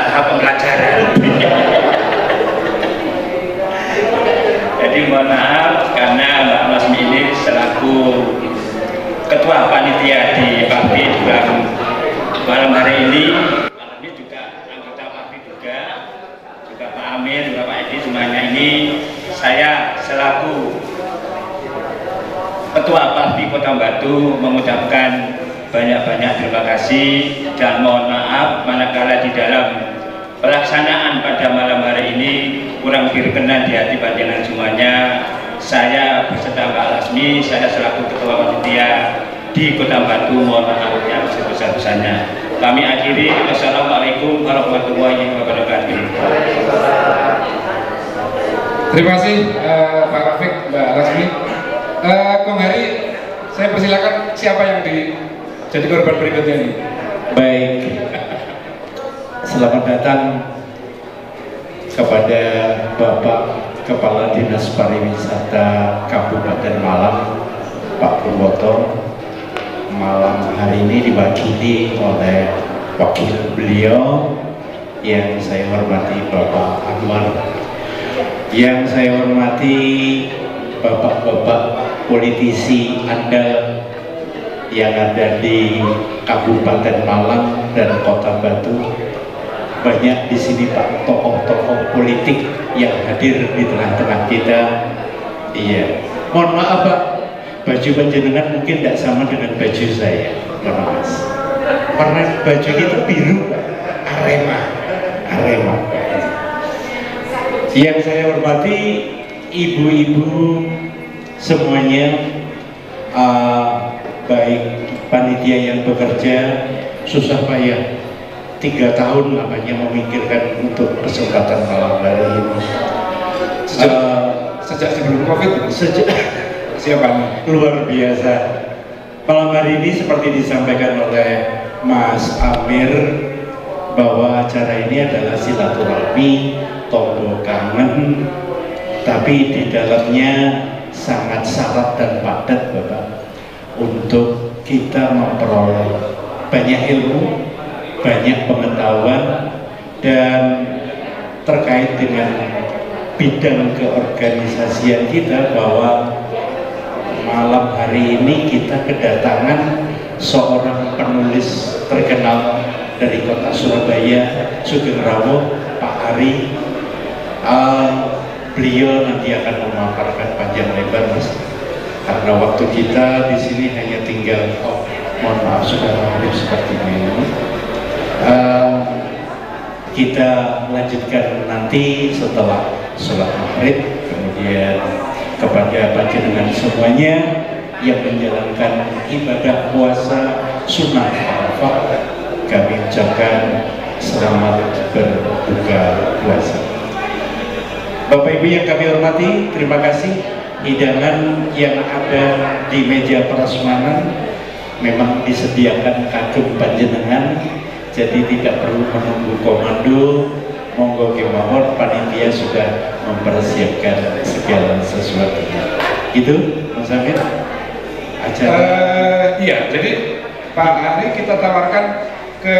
tahap pembelajaran. Jadi mohon maaf karena Mbak Lasmi ini selaku ketua panitia di PAPI malam hari ini juga anggota PAPI juga Pak Amir, juga Pak Edi, semuanya ini saya selaku Ketua PAPI Kota Batu mengucapkan banyak-banyak terima kasih dan mohon maaf manakala di dalam pelaksanaan pada malam hari ini kurang berkenan di hati panjenengan semuanya. Saya beserta Mbak Lasmi, saya selaku Ketua Panitia di Kota Batu mohon maaf yang sebesar-besarnya. Kami akhiri, wassalamualaikum warahmatullahi wabarakatuh. Terima kasih Pak Rafiq, Mbak Lasmi. Kong Hari, saya persilakan siapa yang jadi korban berikutnya ini. Baik, selamat datang kepada Bapak Kepala Dinas Pariwisata Kabupaten Malang, Pak Purwoto. Malam hari ini diwakili oleh wakil beliau yang saya hormati Bapak Anwar, yang saya hormati bapak-bapak politisi andal yang ada di Kabupaten Malang dan Kota Batu. Banyak di sini Pak tokoh-tokoh politik yang hadir di tengah-tengah kita. Iya, mohon maaf Pak, baju panjenengan mungkin tidak sama dengan baju saya. Mohon maaf. Warna baju itu biru, Arema. Yang saya hormati ibu-ibu semuanya, baik panitia yang bekerja susah payah 3 tahun lamanya memikirkan untuk kesempatan malam hari ini. Sejak sebelum COVID, siapa luar biasa. Malam hari ini seperti disampaikan oleh Mas Amir bahwa acara ini adalah silaturahmi, tombol kangen, tapi di dalamnya sangat syarat dan padat Bapak, untuk kita memperoleh banyak ilmu, banyak pengetahuan, dan terkait dengan bidang keorganisasian kita, bahwa malam hari ini kita kedatangan seorang penulis terkenal dari kota Surabaya, Sugeng Rawuh, Pak Ari. Beliau nanti akan memaparkan panjang lebar Mas, karena waktu kita di sini hanya tinggal mohon maaf sudah maghrib seperti ini. Kita lanjutkan nanti setelah sholat maghrib. Kemudian kepada panjenengan semuanya yang menjalankan ibadah puasa sunnah Arafah, kami ucapkan selamat berbuka puasa. Bapak Ibu yang kami hormati, terima kasih. Hidangan yang ada di meja prasmanan memang disediakan kagem panjenengan, jadi tidak perlu menunggu komando. Monggo kemawon, panitia sudah mempersiapkan segala sesuatunya. Itu Mas Amir acara. Iya, jadi Pak Ari kita tawarkan ke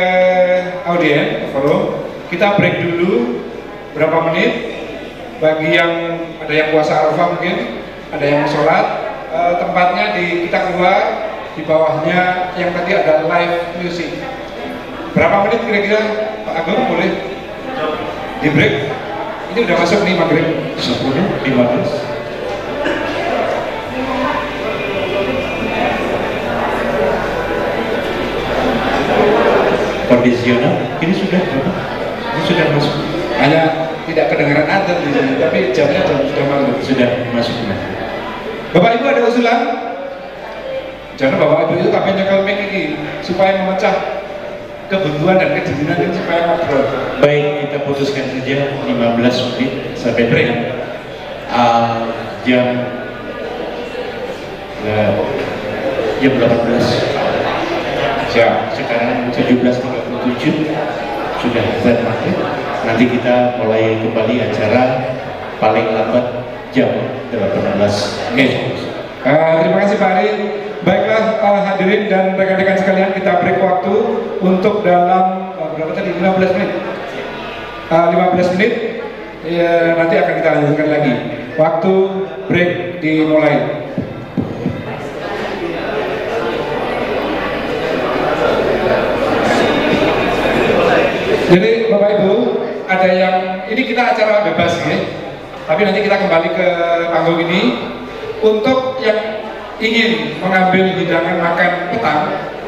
audien, ke forum. Kita break dulu berapa menit. Bagi yang ada yang puasa Arafah mungkin, ada yang sholat, tempatnya kita keluar, di bawahnya yang tadi ada live music. Berapa menit kira-kira Pak Agung boleh di break? Ini udah masuk nih maghrib 10:15. Kondisional ini sudah masuk. Hanya tidak kedengaran adzan di sini, tapi jamnya sudah malam. Sudah masuk. Bapak Ibu ada usulan? Jangan Bapak Ibu itu kabeh nyekel mic iki supaya memecah kebuntuan dan kedinginan ini supaya ngobrol. Baik, kita putuskan saja 15 menit sampai dengan jam 18. Siap. Sekarang 17:37 sudah azan maghrib. Nanti kita mulai kembali acara paling lambat jam 18. Oke. Terima kasih Pak Ari. Baiklah hadirin dan rekan-rekan sekalian, kita break waktu untuk dalam berapa tadi? 15 menit. 15 menit ya, nanti akan kita lanjutkan lagi. Waktu break dimulai. Jadi Bapak Ibu, ada yang ini kita acara bebas ya, tapi nanti kita kembali ke panggung ini. Untuk yang ingin mengambil hidangan makan petang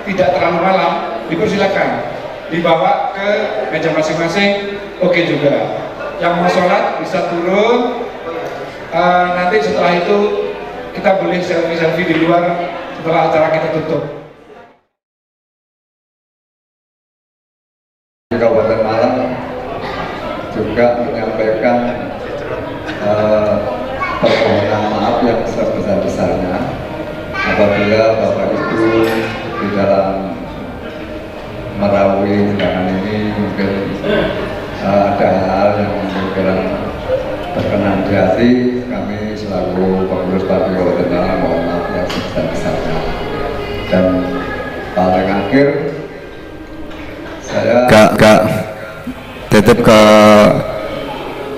tidak terlalu malam, dipersilakan dibawa ke meja masing-masing. Oke juga. Yang mau sholat bisa turun. Nanti setelah itu kita boleh selfie-selfie di luar setelah acara kita tutup. Kabupaten Malang juga menyampaikan permohonan maaf yang sebesar-besarnya apabila Bapak Ibu di dalam merawui undangan ini mungkin ada hal yang mungkin kurang berkenan di hati. Kami selaku pengurus Partai Kabupaten Malang mohon maaf yang sebesar-besarnya. Dan paling akhir saya Kak titip ke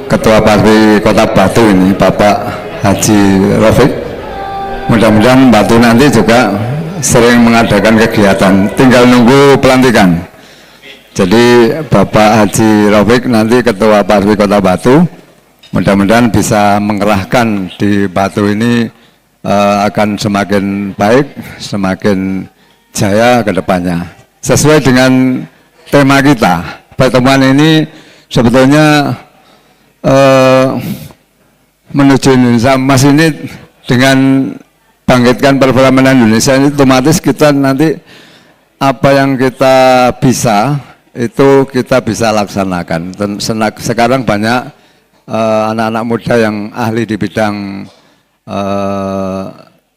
Ketua Partai Kota Batu ini, Bapak Haji Rafiq. Mudah-mudahan Batu nanti juga sering mengadakan kegiatan, tinggal nunggu pelantikan. Jadi Bapak Haji Rafiq nanti Ketua Partai Kota Batu, mudah-mudahan bisa mengerahkan di Batu ini akan semakin baik, semakin jaya ke depannya. Sesuai dengan tema kita, pertemuan ini sebetulnya menuju Indonesia Emas ini dengan bangkitkan perfilman Indonesia ini otomatis kita nanti apa yang kita bisa itu kita bisa laksanakan. Sekarang banyak anak-anak muda yang ahli di bidang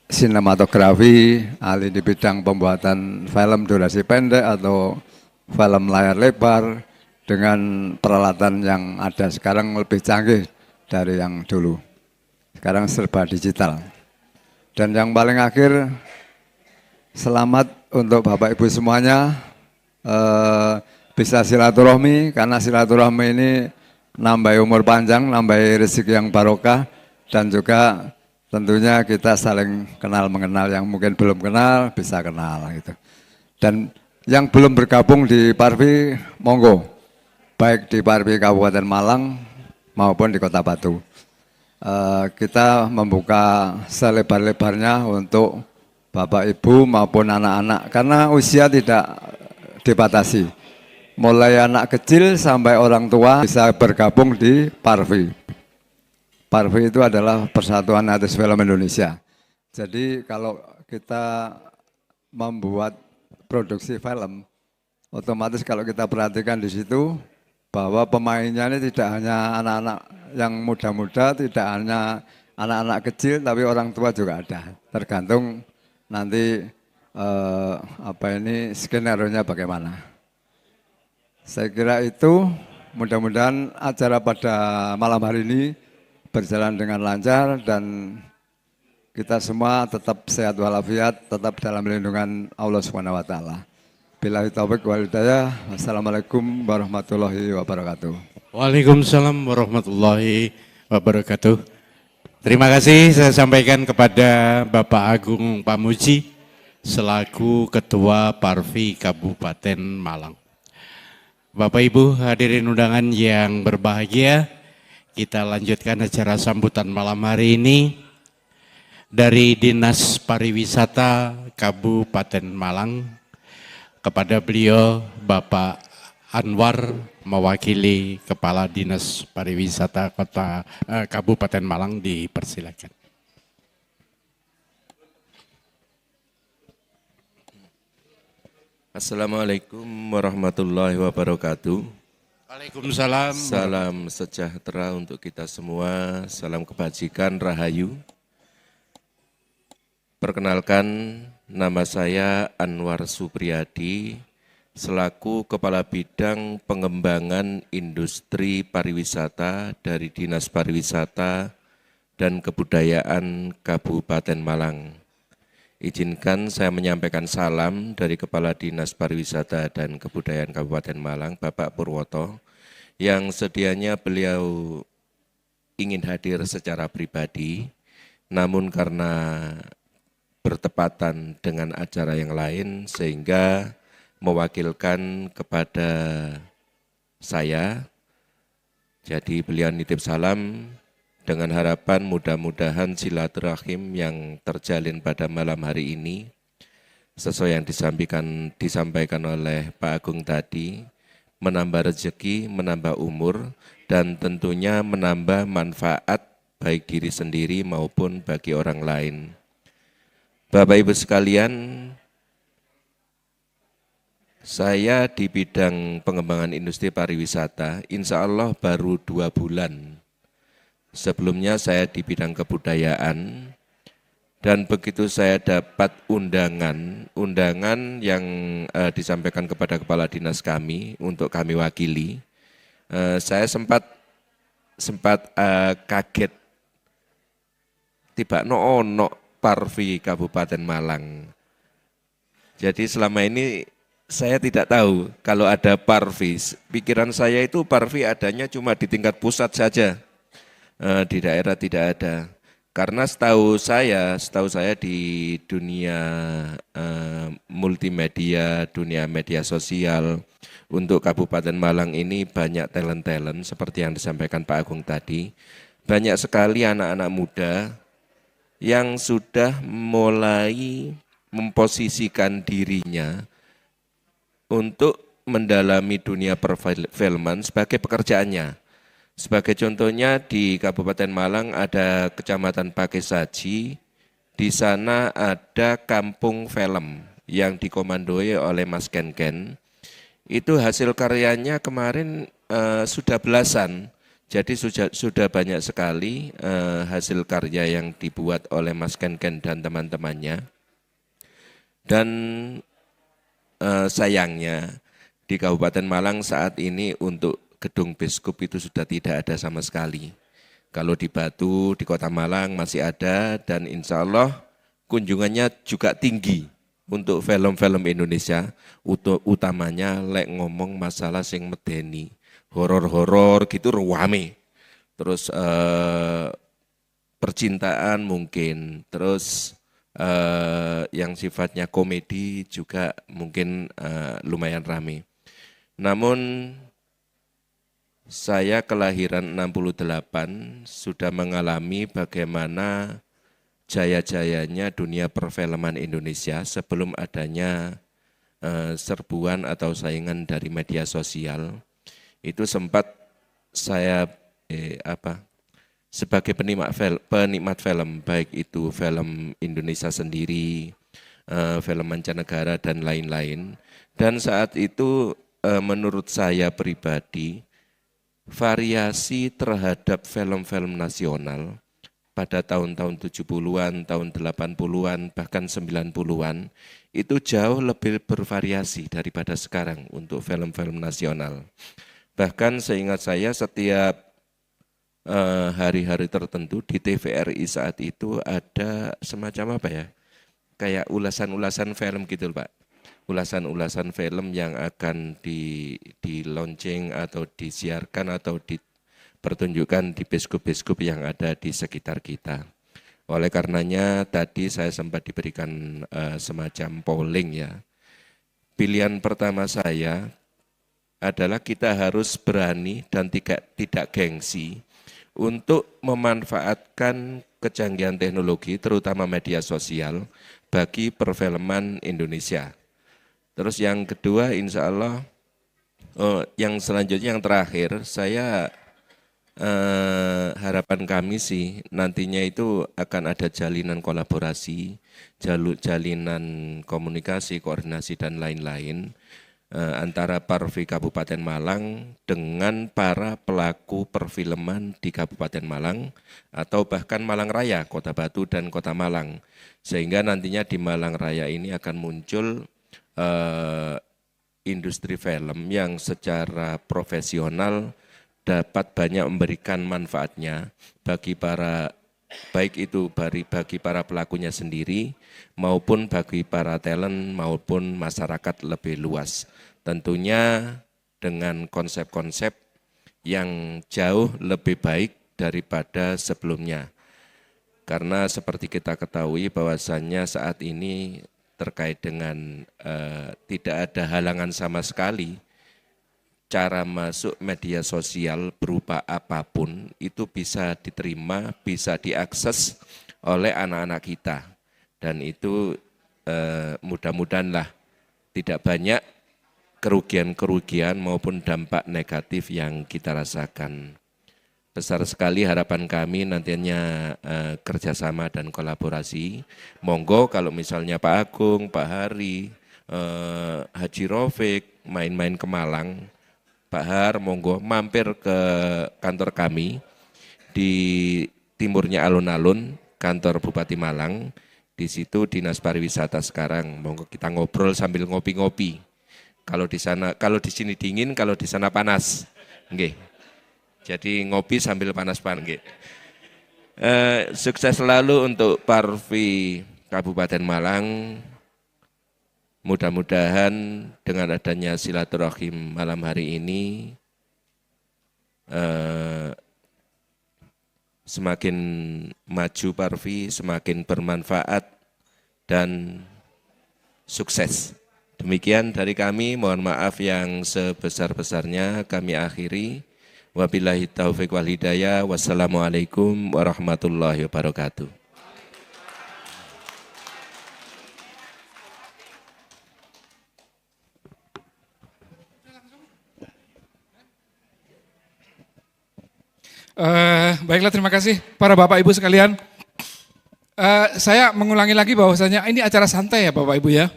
sinematografi, ahli di bidang pembuatan film durasi pendek atau film layar lebar dengan peralatan yang ada sekarang lebih canggih dari yang dulu. Sekarang serba digital. Dan yang paling akhir, selamat untuk Bapak Ibu semuanya bisa silaturahmi, karena silaturahmi ini nambah umur panjang, nambah rezeki yang barokah, dan juga tentunya kita saling kenal mengenal, yang mungkin belum kenal bisa kenal gitu. Dan yang belum bergabung di Parvi, monggo, baik di Parvi Kabupaten Malang maupun di Kota Batu. Kita membuka selebar-lebarnya untuk Bapak Ibu maupun anak-anak, karena usia tidak dibatasi. Mulai anak kecil sampai orang tua bisa bergabung di Parvi. Parvi itu adalah Persatuan Artis Film Indonesia. Jadi kalau kita membuat produksi film, otomatis kalau kita perhatikan di situ bahwa pemainnya ini tidak hanya anak-anak yang muda-muda, tidak hanya anak-anak kecil, tapi orang tua juga ada. Tergantung nanti skenario-nya bagaimana. Saya kira itu, mudah-mudahan acara pada malam hari ini berjalan dengan lancar dan kita semua tetap sehat walafiat, tetap dalam lindungan Allah Subhanahu wa taala. Billahi taufiq wal hidayah. Wassalamualaikum warahmatullahi wabarakatuh. Waalaikumsalam warahmatullahi wabarakatuh. Terima kasih saya sampaikan kepada Bapak Agung Pamuji selaku Ketua Parvi Kabupaten Malang. Bapak Ibu hadirin undangan yang berbahagia, kita lanjutkan acara sambutan malam hari ini dari Dinas Pariwisata Kabupaten Malang. Kepada beliau Bapak Anwar mewakili Kepala Dinas Pariwisata Kabupaten Malang, dipersilakan. Assalamualaikum warahmatullahi wabarakatuh. Waalaikumsalam. Salam sejahtera untuk kita semua, salam kebajikan, rahayu. Perkenalkan, nama saya Anwar Supriyadi, selaku Kepala Bidang Pengembangan Industri Pariwisata dari Dinas Pariwisata dan Kebudayaan Kabupaten Malang. Izinkan saya menyampaikan salam dari Kepala Dinas Pariwisata dan Kebudayaan Kabupaten Malang, Bapak Purwoto, yang sedianya beliau ingin hadir secara pribadi, namun karena bertepatan dengan acara yang lain sehingga mewakilkan kepada saya. Jadi beliau nitip salam dengan harapan mudah-mudahan silaturahim yang terjalin pada malam hari ini sesuai yang disampaikan oleh Pak Agung tadi, menambah rezeki, menambah umur, dan tentunya menambah manfaat baik diri sendiri maupun bagi orang lain. Bapak Ibu sekalian, saya di bidang pengembangan industri pariwisata, insya Allah baru 2 bulan. Sebelumnya saya di bidang kebudayaan, dan begitu saya dapat undangan yang disampaikan kepada kepala dinas kami untuk kami wakili, saya sempat kaget, tiba ono Parvi Kabupaten Malang. Jadi selama ini saya tidak tahu kalau ada Parvi. Pikiran saya itu Parvi adanya cuma di tingkat pusat saja, di daerah tidak ada. Karena setahu saya di dunia multimedia, dunia media sosial, untuk Kabupaten Malang ini banyak talent-talent seperti yang disampaikan Pak Agung tadi. Banyak sekali anak-anak muda yang sudah mulai memposisikan dirinya untuk mendalami dunia perfilman sebagai pekerjaannya. Sebagai contohnya di Kabupaten Malang ada Kecamatan Pakesaji, di sana ada kampung film yang dikomandoi oleh Mas Ken. Itu hasil karyanya kemarin sudah belasan, jadi sudah banyak sekali hasil karya yang dibuat oleh Mas Ken dan teman-temannya. Dan sayangnya di Kabupaten Malang saat ini untuk gedung biskup itu sudah tidak ada sama sekali. Kalau di Batu, di Kota Malang masih ada, dan insya Allah kunjungannya juga tinggi untuk film-film Indonesia, utamanya lek ngomong masalah sing medeni, horor-horor gitu ruame. Terus percintaan mungkin, terus yang sifatnya komedi juga mungkin lumayan rame. Namun saya kelahiran 68 sudah mengalami bagaimana jaya-jayanya dunia perfilman Indonesia sebelum adanya serbuan atau saingan dari media sosial. Itu sempat saya sebagai penikmat film, baik itu film Indonesia sendiri, film mancanegara dan lain-lain. Dan saat itu menurut saya pribadi, variasi terhadap film-film nasional pada tahun-tahun 70-an, tahun 80-an, bahkan 90-an, itu jauh lebih bervariasi daripada sekarang untuk film-film nasional. Bahkan seingat saya setiap hari-hari tertentu di TVRI saat itu ada semacam kayak ulasan-ulasan film gitu Pak. Ulasan-ulasan film yang akan di launching atau disiarkan atau dipertunjukkan di biskup-biskup yang ada di sekitar kita. Oleh karenanya tadi saya sempat diberikan semacam polling ya. Pilihan pertama saya adalah kita harus berani dan tidak gengsi untuk memanfaatkan kecanggihan teknologi terutama media sosial bagi perfilman Indonesia. Terus yang kedua insya Allah, yang selanjutnya yang terakhir, saya harapan kami sih nantinya itu akan ada jalinan kolaborasi, jalinan komunikasi, koordinasi dan lain-lain antara Parvi Kabupaten Malang dengan para pelaku perfilman di Kabupaten Malang atau bahkan Malang Raya, Kota Batu dan Kota Malang. Sehingga nantinya di Malang Raya ini akan muncul industri film yang secara profesional dapat banyak memberikan manfaatnya bagi para baik itu bagi para pelakunya sendiri maupun bagi para talent maupun masyarakat lebih luas. Tentunya dengan konsep-konsep yang jauh lebih baik daripada sebelumnya. Karena seperti kita ketahui bahwasannya saat ini terkait dengan tidak ada halangan sama sekali, cara masuk media sosial berupa apapun itu bisa diterima, bisa diakses oleh anak-anak kita. Dan itu mudah-mudahanlah tidak banyak kerugian-kerugian maupun dampak negatif yang kita rasakan. Besar sekali harapan kami nantinya kerjasama dan kolaborasi. Monggo kalau misalnya Pak Agung, Pak Hari, Haji Rofik main-main ke Malang, Pak Har monggo mampir ke kantor kami di timurnya alun-alun, kantor Bupati Malang. Di situ Dinas Pariwisata sekarang. Monggo kita ngobrol sambil ngopi-ngopi. Kalau di sana, kalau di sini dingin, kalau di sana panas. Nggih. Jadi ngopi sambil panas-panas. Sukses selalu untuk Parvi Kabupaten Malang. Mudah-mudahan dengan adanya silaturahim malam hari ini semakin maju Parvi, semakin bermanfaat dan sukses. Demikian dari kami, mohon maaf yang sebesar-besarnya kami akhiri. Wabillahi taufiq wal hidayah. Wassalamualaikum warahmatullahi wabarakatuh. Baiklah, terima kasih para Bapak Ibu sekalian. Saya mengulangi lagi bahwasanya ini acara santai ya Bapak Ibu ya.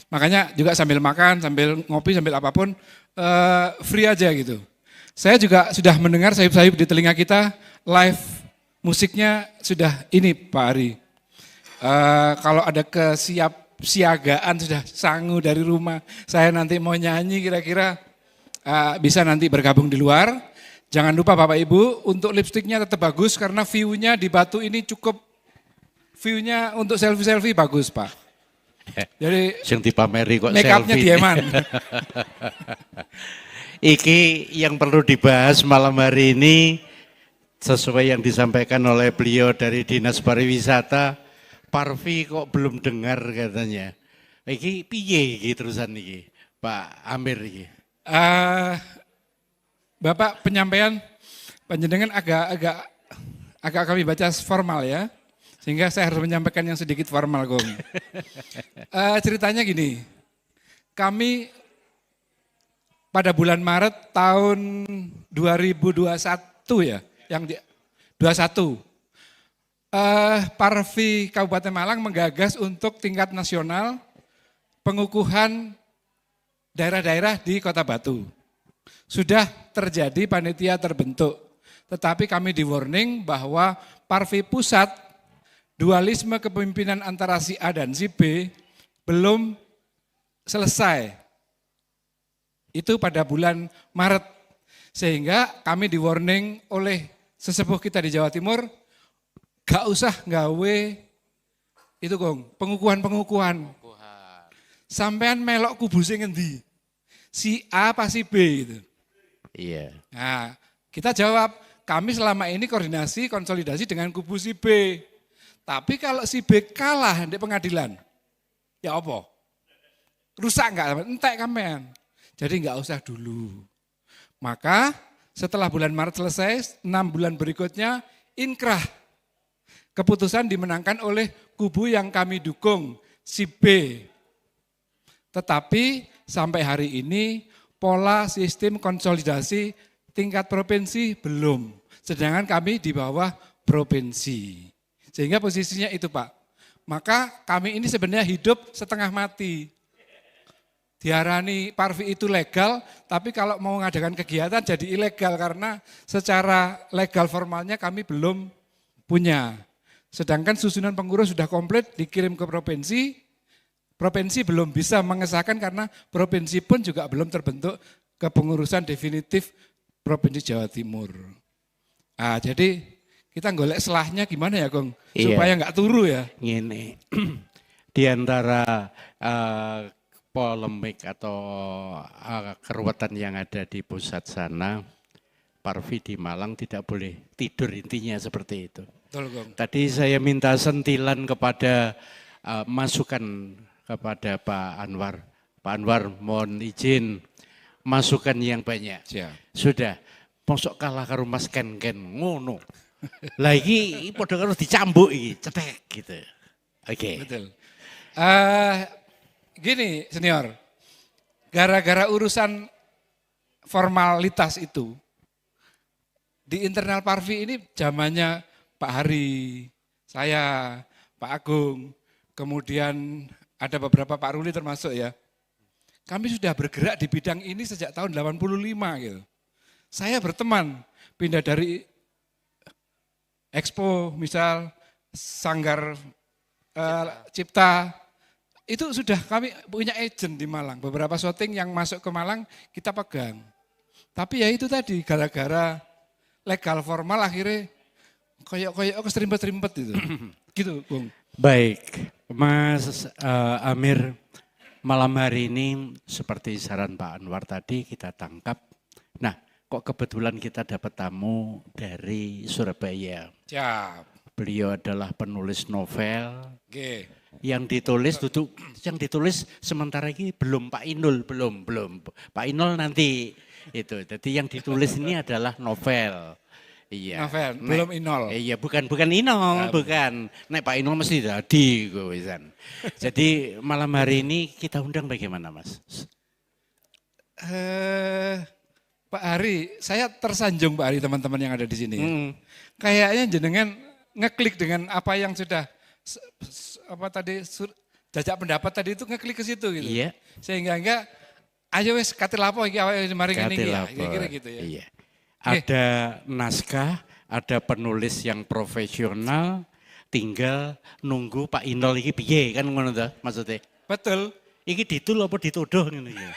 Makanya juga sambil makan, sambil ngopi, sambil apapun free aja gitu. Saya juga sudah mendengar sayup-sayup di telinga kita, live musiknya sudah ini Pak Ari. Kalau ada kesiapsiagaan sudah sangu dari rumah, saya nanti mau nyanyi kira-kira bisa nanti bergabung di luar. Jangan lupa Bapak Ibu untuk lipstiknya tetap bagus karena view-nya di Batu ini cukup, view-nya untuk selfie-selfie bagus Pak. Jadi sing dipameri kok make up-nya selfie. dieman. Iki yang perlu dibahas malam hari ini sesuai yang disampaikan oleh beliau dari Dinas Pariwisata. Parvi kok belum dengar katanya. Iki piye iki terusan iki Pak Amir iki? Bapak penyampaian panjenengan agak kami baca formal ya. Sehingga saya harus menyampaikan yang sedikit formal Gong. Ceritanya gini, kami pada bulan Maret tahun 2021 ya, yang 21. Parvi Kabupaten Malang menggagas untuk tingkat nasional pengukuhan daerah-daerah di Kota Batu. Sudah terjadi panitia terbentuk, tetapi kami di warning bahwa Parvi pusat dualisme kepemimpinan antara si A dan si B belum selesai. Itu pada bulan Maret. Sehingga kami di warning oleh sesepuh kita di Jawa Timur, gak usah gawe itu Gong, pengukuhan. Sampean melok kubu sing ngendi? Si A apa si B gitu. Iya. Nah, kita jawab, kami selama ini koordinasi, konsolidasi dengan kubu si B. Tapi kalau si B kalah di pengadilan, ya apa? Rusak enggak? Entek kampean. Jadi enggak usah dulu. Maka setelah bulan Maret selesai, 6 bulan berikutnya inkrah. Keputusan dimenangkan oleh kubu yang kami dukung, si B. Tetapi sampai hari ini pola sistem konsolidasi tingkat provinsi belum. Sedangkan kami di bawah provinsi. Sehingga posisinya itu Pak. Maka kami ini sebenarnya hidup setengah mati. Diarani Parvi itu legal, tapi kalau mau mengadakan kegiatan jadi ilegal karena secara legal formalnya kami belum punya. Sedangkan susunan pengurus sudah komplit dikirim ke provinsi, provinsi belum bisa mengesahkan karena provinsi pun juga belum terbentuk kepengurusan definitif Provinsi Jawa Timur. Ah, jadi kita golek selahnya gimana ya Gong? Supaya nggak turu ya. Ngene. Di antara polemik atau keruwetan yang ada di pusat sana, Parvi di Malang tidak boleh tidur, intinya seperti itu. Betul, Gong. Tadi saya minta sentilan kepada masukan kepada Pak Anwar. Pak Anwar mohon izin masukan yang banyak. Siap. Sudah, mosok kalah karo Mas Ken ngono. Lah iki padha karo dicambuk iki, cetek gitu. Oke. Betul. Gini senior, gara-gara urusan formalitas itu, di internal Parvi ini zamannya Pak Hari, saya, Pak Agung, kemudian ada beberapa Pak Ruli termasuk ya. Kami sudah bergerak di bidang ini sejak tahun 85 gitu. Saya berteman, pindah dari Expo misal, Sanggar Cipta, itu sudah kami punya agent di Malang. Beberapa syuting yang masuk ke Malang kita pegang. Tapi ya itu tadi, gara-gara legal formal akhirnya koyok-koyok keserimpet-rimpet itu. Gitu, Bung. Baik, Mas Amir, malam hari ini seperti saran Pak Anwar tadi kita tangkap. Nah, kok kebetulan kita dapat tamu dari Surabaya. Siap. Beliau adalah penulis novel. Oke. Yang ditulis sementara ini belum Pak Inul, belum. Pak Inul nanti itu. Jadi yang ditulis ini adalah novel. Iya. Novel, belum Inol. Iya, bukan Inol, bukan. Nek Pak Inul mesti jadi wisan. Jadi malam hari ini kita undang bagaimana, Mas? Pak Hari, saya tersanjung Pak Hari, teman-teman yang ada di sini. Kayaknya jenengan ngeklik dengan apa yang sudah jajak pendapat tadi itu ngeklik ke situ gitu. Iya. Sehingga enggak ayo wes katil apa iki awake mari ngene iki ya. Kira-kira gitu ya. Iya. Ada naskah, ada penulis yang profesional, tinggal nunggu Pak Inol iki piye kan ngono ta maksudnya. Betul. Iki ditul apa dituduh ngono ya.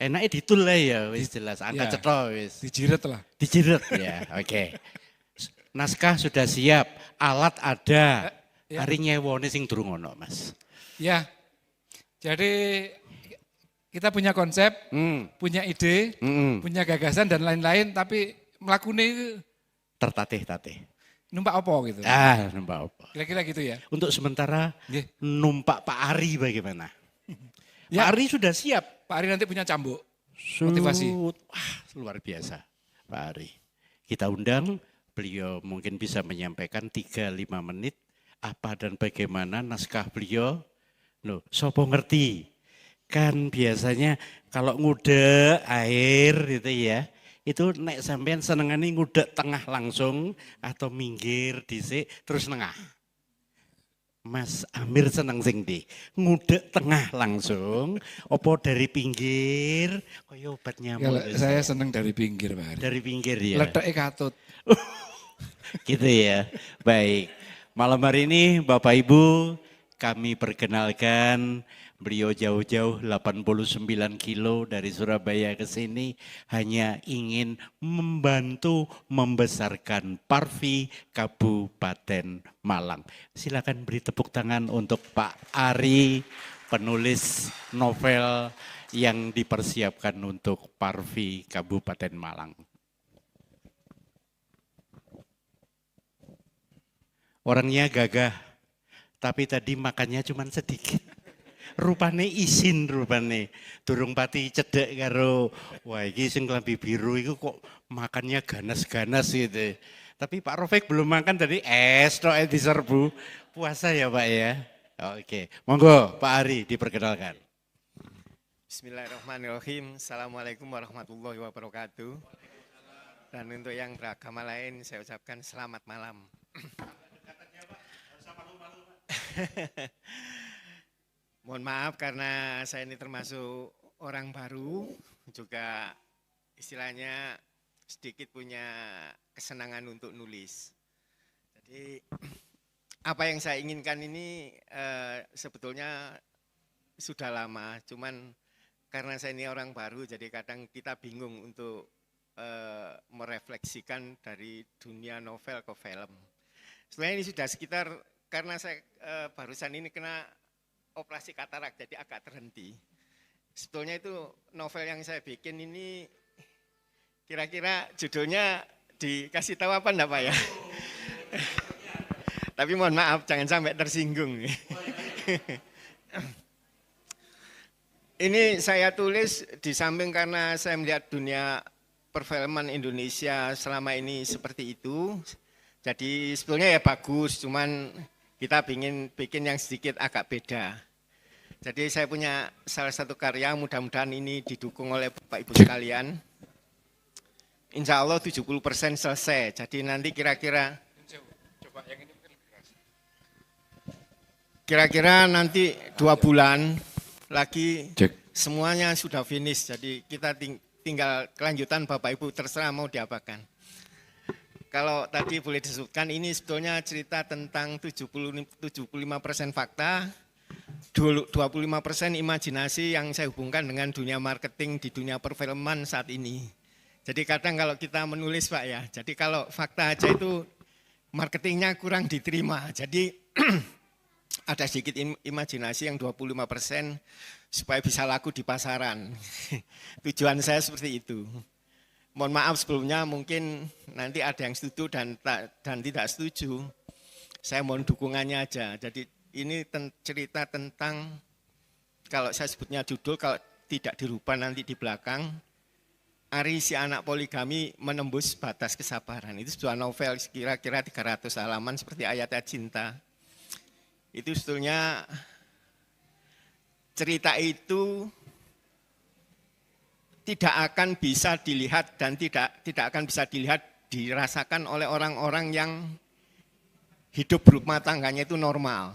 Enaknya ditul lah ya wis jelas, angka Ya. cetha wis. Dijiret lah. Dijiret ya, oke. Naskah sudah siap, alat ada. Ya. Hari nyewone sing durung ono, Mas. Ya. Jadi kita punya konsep, punya ide, punya gagasan dan lain-lain, tapi melakukannya Tertatih-tatih. numpak apa gitu. Numpak apa? Kira-kira gitu ya. Untuk sementara Nggih. numpak Pak Ari bagaimana? Ya. Pak Ari sudah siap. Pak Ari nanti punya cambuk. Motivasi. Wah, luar biasa Pak Ari. Kita undang, beliau mungkin bisa menyampaikan 3-5 menit apa dan bagaimana naskah beliau. Loh, sopo ngerti? Kan biasanya kalau ngudek air gitu ya, itu nek sampean senengane ngudek tengah langsung atau minggir dhisik terus nengah. Mas Amir seneng sing ndi? Ngudek tengah langsung, opo dari pinggir, kaya obat nyamuk. Kalau saya seneng dari pinggir Pak Ari. Dari pinggir ya. Ledeknya katut. Gitu ya. Baik. Malam hari ini Bapak Ibu kami perkenalkan beliau jauh-jauh 89 kilo dari Surabaya ke sini hanya ingin membantu membesarkan Parvi Kabupaten Malang. Silakan beri tepuk tangan untuk Pak Ari, penulis novel yang dipersiapkan untuk Parvi Kabupaten Malang. Orangnya gagah, tapi tadi makannya cuma sedikit. Rupane isin rupane. Durung pati cedek karo, wah iki sing klambi biru itu kok makannya ganas-ganas gitu. Tapi Pak Rofik belum makan tadi es tok diserbu. Puasa ya Pak ya. Oke, monggo Pak Ari diperkenalkan. Bismillahirrahmanirrahim. Assalamualaikum warahmatullahi wabarakatuh. Dan untuk yang beragama lain saya ucapkan selamat malam. Mohon maaf karena saya ini termasuk orang baru, juga istilahnya sedikit punya kesenangan untuk nulis. Jadi apa yang saya inginkan ini sebetulnya sudah lama, cuman karena saya ini orang baru jadi kadang kita bingung untuk merefleksikan dari dunia novel ke film. Sebenarnya ini sudah sekitar, karena saya barusan ini kena operasi katarak jadi agak terhenti. Sebetulnya itu novel yang saya bikin ini Kira-kira judulnya dikasih tahu apa enggak Pak ya? Tapi mohon maaf, jangan sampai tersinggung. Ini saya tulis di samping karena saya melihat dunia perfilman Indonesia selama ini seperti itu. Jadi sebetulnya ya bagus, cuman kita ingin bikin yang sedikit agak beda. Jadi saya punya salah satu karya, mudah-mudahan ini didukung oleh Bapak Ibu sekalian. Insya Allah 70% selesai, jadi nanti kira-kira nanti 2 bulan lagi semuanya sudah finish, jadi kita tinggal kelanjutan Bapak Ibu terserah mau diapakan. Kalau tadi boleh disebutkan ini sebetulnya cerita tentang 75% fakta, 25% imajinasi yang saya hubungkan dengan dunia marketing di dunia perfilman saat ini. Jadi kadang kalau kita menulis Pak ya, jadi kalau fakta aja itu marketingnya kurang diterima. Jadi ada sedikit imajinasi yang 25% supaya bisa laku di pasaran. Tujuan saya seperti itu. Mohon maaf sebelumnya mungkin nanti ada yang setuju dan tidak setuju. Saya mohon dukungannya aja. Jadi ini cerita tentang, kalau saya sebutnya judul, kalau tidak dirubah nanti di belakang, Ari si anak poligami menembus batas kesabaran. Itu sebuah novel kira-kira 300 halaman seperti Ayat-Ayat Cinta. Itu sebetulnya cerita itu tidak akan bisa dilihat dan tidak akan bisa dilihat dirasakan oleh orang-orang yang hidup berumah tangganya itu normal.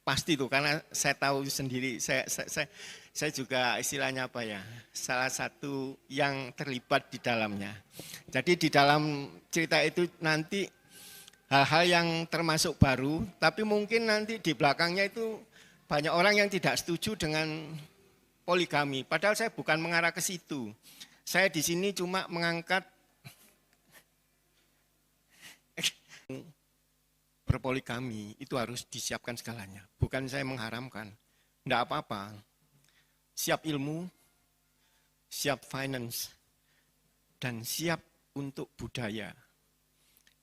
Pasti itu, karena saya tahu sendiri, saya juga istilahnya apa ya, salah satu yang terlibat di dalamnya. Jadi di dalam cerita itu nanti hal-hal yang termasuk baru, tapi mungkin nanti di belakangnya itu banyak orang yang tidak setuju dengan poligami. Padahal saya bukan mengarah ke situ. Saya di sini cuma mengangkat berpoligami itu harus disiapkan segalanya. Bukan saya mengharamkan, enggak apa-apa. Siap ilmu, siap finance, dan siap untuk budaya.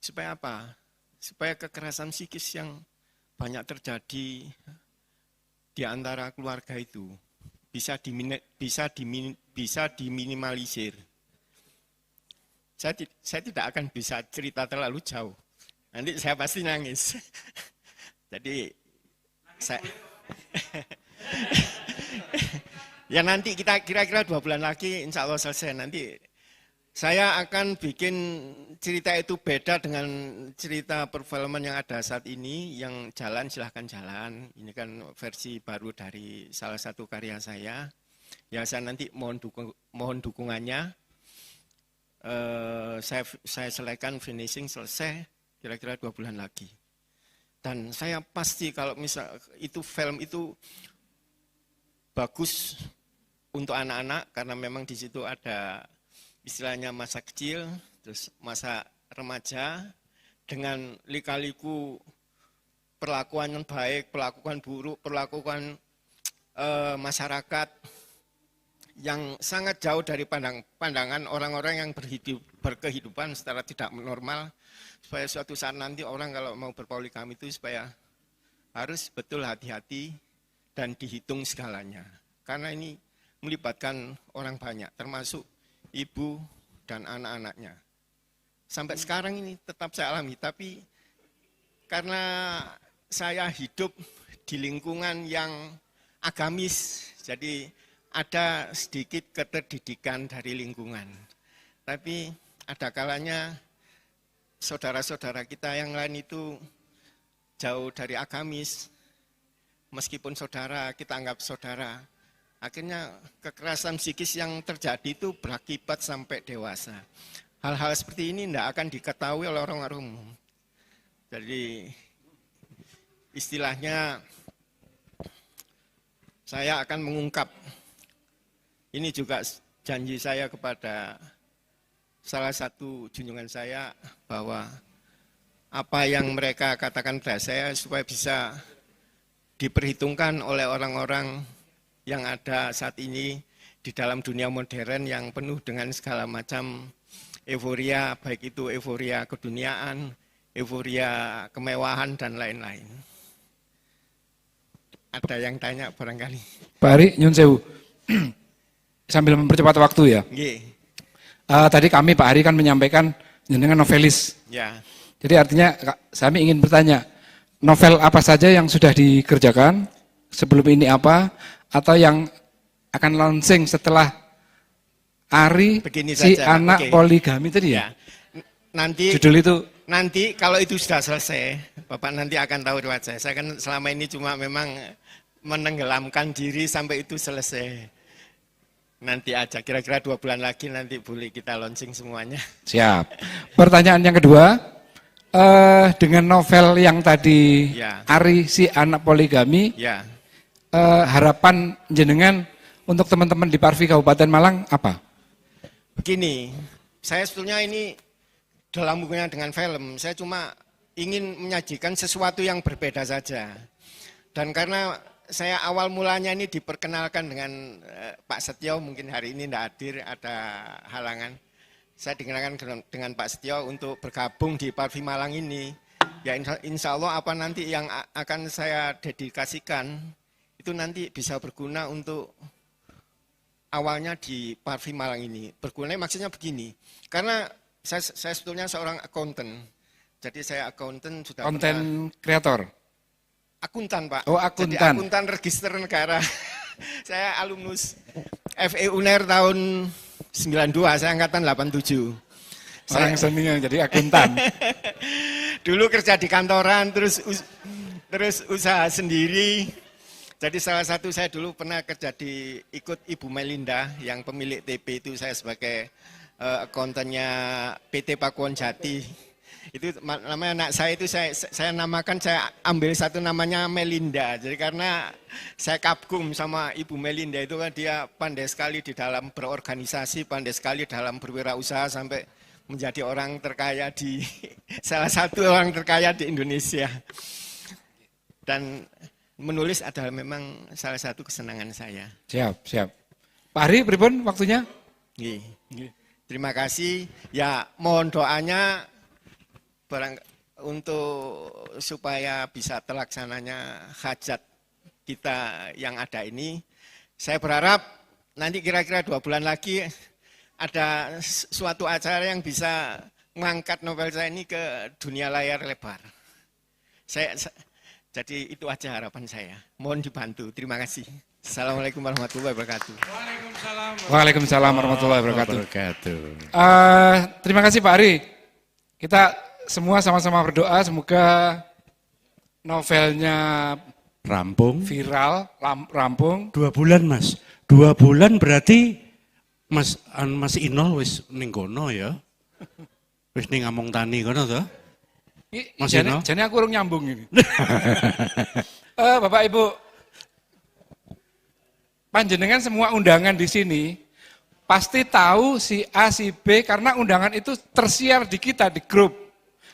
Supaya apa? Supaya kekerasan psikis yang banyak terjadi di antara keluarga itu bisa diminimalisir. Saya tidak akan bisa cerita terlalu jauh. Nanti saya pasti nangis. Jadi saya ya nanti kita kira-kira 2 bulan lagi insya Allah selesai. Nanti saya akan bikin cerita itu beda dengan cerita perfilman yang ada saat ini. Yang jalan silahkan jalan. Ini kan versi baru dari salah satu karya saya. Ya saya nanti mohon dukungannya. Saya selesaikan finishing selesai kira-kira 2 bulan lagi. Dan saya pasti kalau misal itu film itu bagus untuk anak-anak karena memang di situ ada istilahnya masa kecil, terus masa remaja dengan lika-liku perlakuan yang baik, perlakuan buruk, perlakuan masyarakat yang sangat jauh dari pandangan orang-orang yang berkehidupan secara tidak normal, supaya suatu saat nanti orang kalau mau berpoligami itu supaya harus betul hati-hati dan dihitung segalanya. Karena ini melibatkan orang banyak, termasuk ibu dan anak-anaknya. Sampai sekarang ini tetap saya alami, tapi karena saya hidup di lingkungan yang agamis, jadi ada sedikit keterdidikan dari lingkungan. Tapi ada kalanya saudara-saudara kita yang lain itu jauh dari agamis, meskipun saudara, kita anggap saudara. Akhirnya kekerasan psikis yang terjadi itu berakibat sampai dewasa. Hal-hal seperti ini tidak akan diketahui oleh orang-orang umum. Jadi istilahnya saya akan mengungkap, ini juga janji saya kepada salah satu junjungan saya bahwa apa yang mereka katakan pada saya supaya bisa diperhitungkan oleh orang-orang yang ada saat ini di dalam dunia modern yang penuh dengan segala macam euforia, baik itu euforia keduniaan, euforia kemewahan, dan lain-lain. Ada yang tanya barangkali? Pak Ari, nyun sewu. Sambil mempercepat waktu ya. Nggih. Tadi kami Pak Ari kan menyampaikan jenengan novelis. Ya. Jadi artinya kami ingin bertanya, novel apa saja yang sudah dikerjakan, sebelum ini apa, atau yang akan launching setelah Ari Begini si saja, anak oke. poligami tadi ya? Nanti Judul itu nanti kalau itu sudah selesai, Bapak nanti akan tahu riwayat saya. Saya kan selama ini cuma memang menenggelamkan diri sampai itu selesai. Nanti aja, kira-kira 2 bulan lagi nanti boleh kita launching semuanya. siap. Pertanyaan yang kedua, dengan novel yang tadi Ya. Ari si anak poligami, Ya, harapan jenengan untuk teman-teman di Parvi Kabupaten Malang apa? begini, saya sebetulnya ini dalam hubungan dengan film, saya cuma ingin menyajikan sesuatu yang berbeda saja. Dan karena saya awal mulanya ini diperkenalkan dengan Pak Setio, mungkin hari ini tidak hadir, ada halangan. Saya dikenalkan dengan Pak Setio untuk bergabung di Parvi Malang ini. Ya insya Allah apa nanti yang akan saya dedikasikan, itu nanti bisa berguna untuk awalnya di Parvi Malang ini. Berguna maksudnya begini, karena saya sebetulnya seorang akuntan. Jadi saya akuntan sudah Konten kreator? akuntan Pak. Oh, Jadi akuntan. akuntan register negara. Saya alumnus FE UNER tahun 92, saya angkatan 87. Orang seni yang jadi akuntan. Dulu kerja di kantoran, terus usaha sendiri. Jadi salah satu saya dulu pernah kerja ikut Ibu Melinda yang pemilik TP itu, saya sebagai akuntannya PT Pakuwon Jati. Itu namanya anak saya itu saya namakan, saya ambil satu namanya Melinda. Jadi karena saya kagum sama Ibu Melinda itu kan, dia pandai sekali di dalam berorganisasi, pandai sekali dalam berwirausaha sampai menjadi orang terkaya salah satu orang terkaya di Indonesia. Dan menulis adalah memang salah satu kesenangan saya. Siap, siap. Pak Ari, pripun waktunya? Nggih. Terima kasih. Ya, mohon doanya untuk supaya bisa terlaksananya hajat kita yang ada ini. Saya berharap nanti kira-kira 2 bulan lagi ada suatu acara yang bisa mengangkat novel saya ini ke dunia layar lebar. Jadi itu aja harapan saya. Mohon dibantu. Terima kasih. Assalamualaikum warahmatullahi wabarakatuh. Waalaikumsalam warahmatullahi wabarakatuh. Terima kasih Pak Ari. Kita semua sama-sama berdoa semoga novelnya Rampung. viral, rampung. 2 bulan Mas. 2 bulan berarti Mas Inol wis ning kono ya. Wis ning Among Tani kono to. Mas Inol. Jadi aku urung nyambung ini. Bapak Ibu, panjenengan semua undangan di sini pasti tahu si A, si B karena undangan itu tersiar di kita di grup.